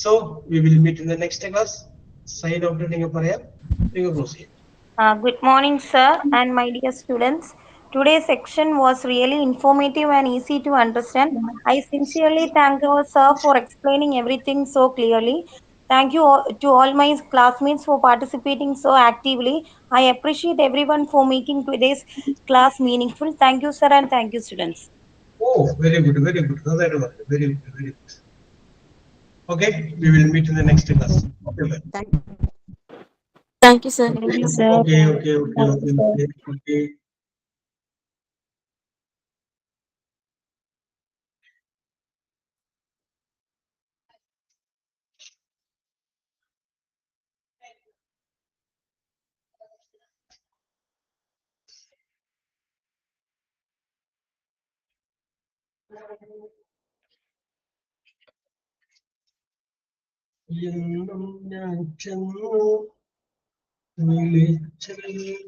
So we will meet in the next class. Sign out നിങ്ങൾ പറയാം. നിങ്ങൾ ക്ലോസ് ചെയ്യാം. Good morning, sir, and my dear students. Today's section was really informative and easy to understand. I sincerely thank our sir for explaining everything so clearly. Thank you to all my classmates for participating so actively. I appreciate everyone for making today's class meaningful. Thank you, sir, and thank you, students. Oh, very good, very good. Very good, very good. Okay, we will meet in the next class. Okay, Thank you, sir. Thank you, sir. Okay. എന്നും ഞാൻ ചെന്നു വിളിച്ചെങ്കിലും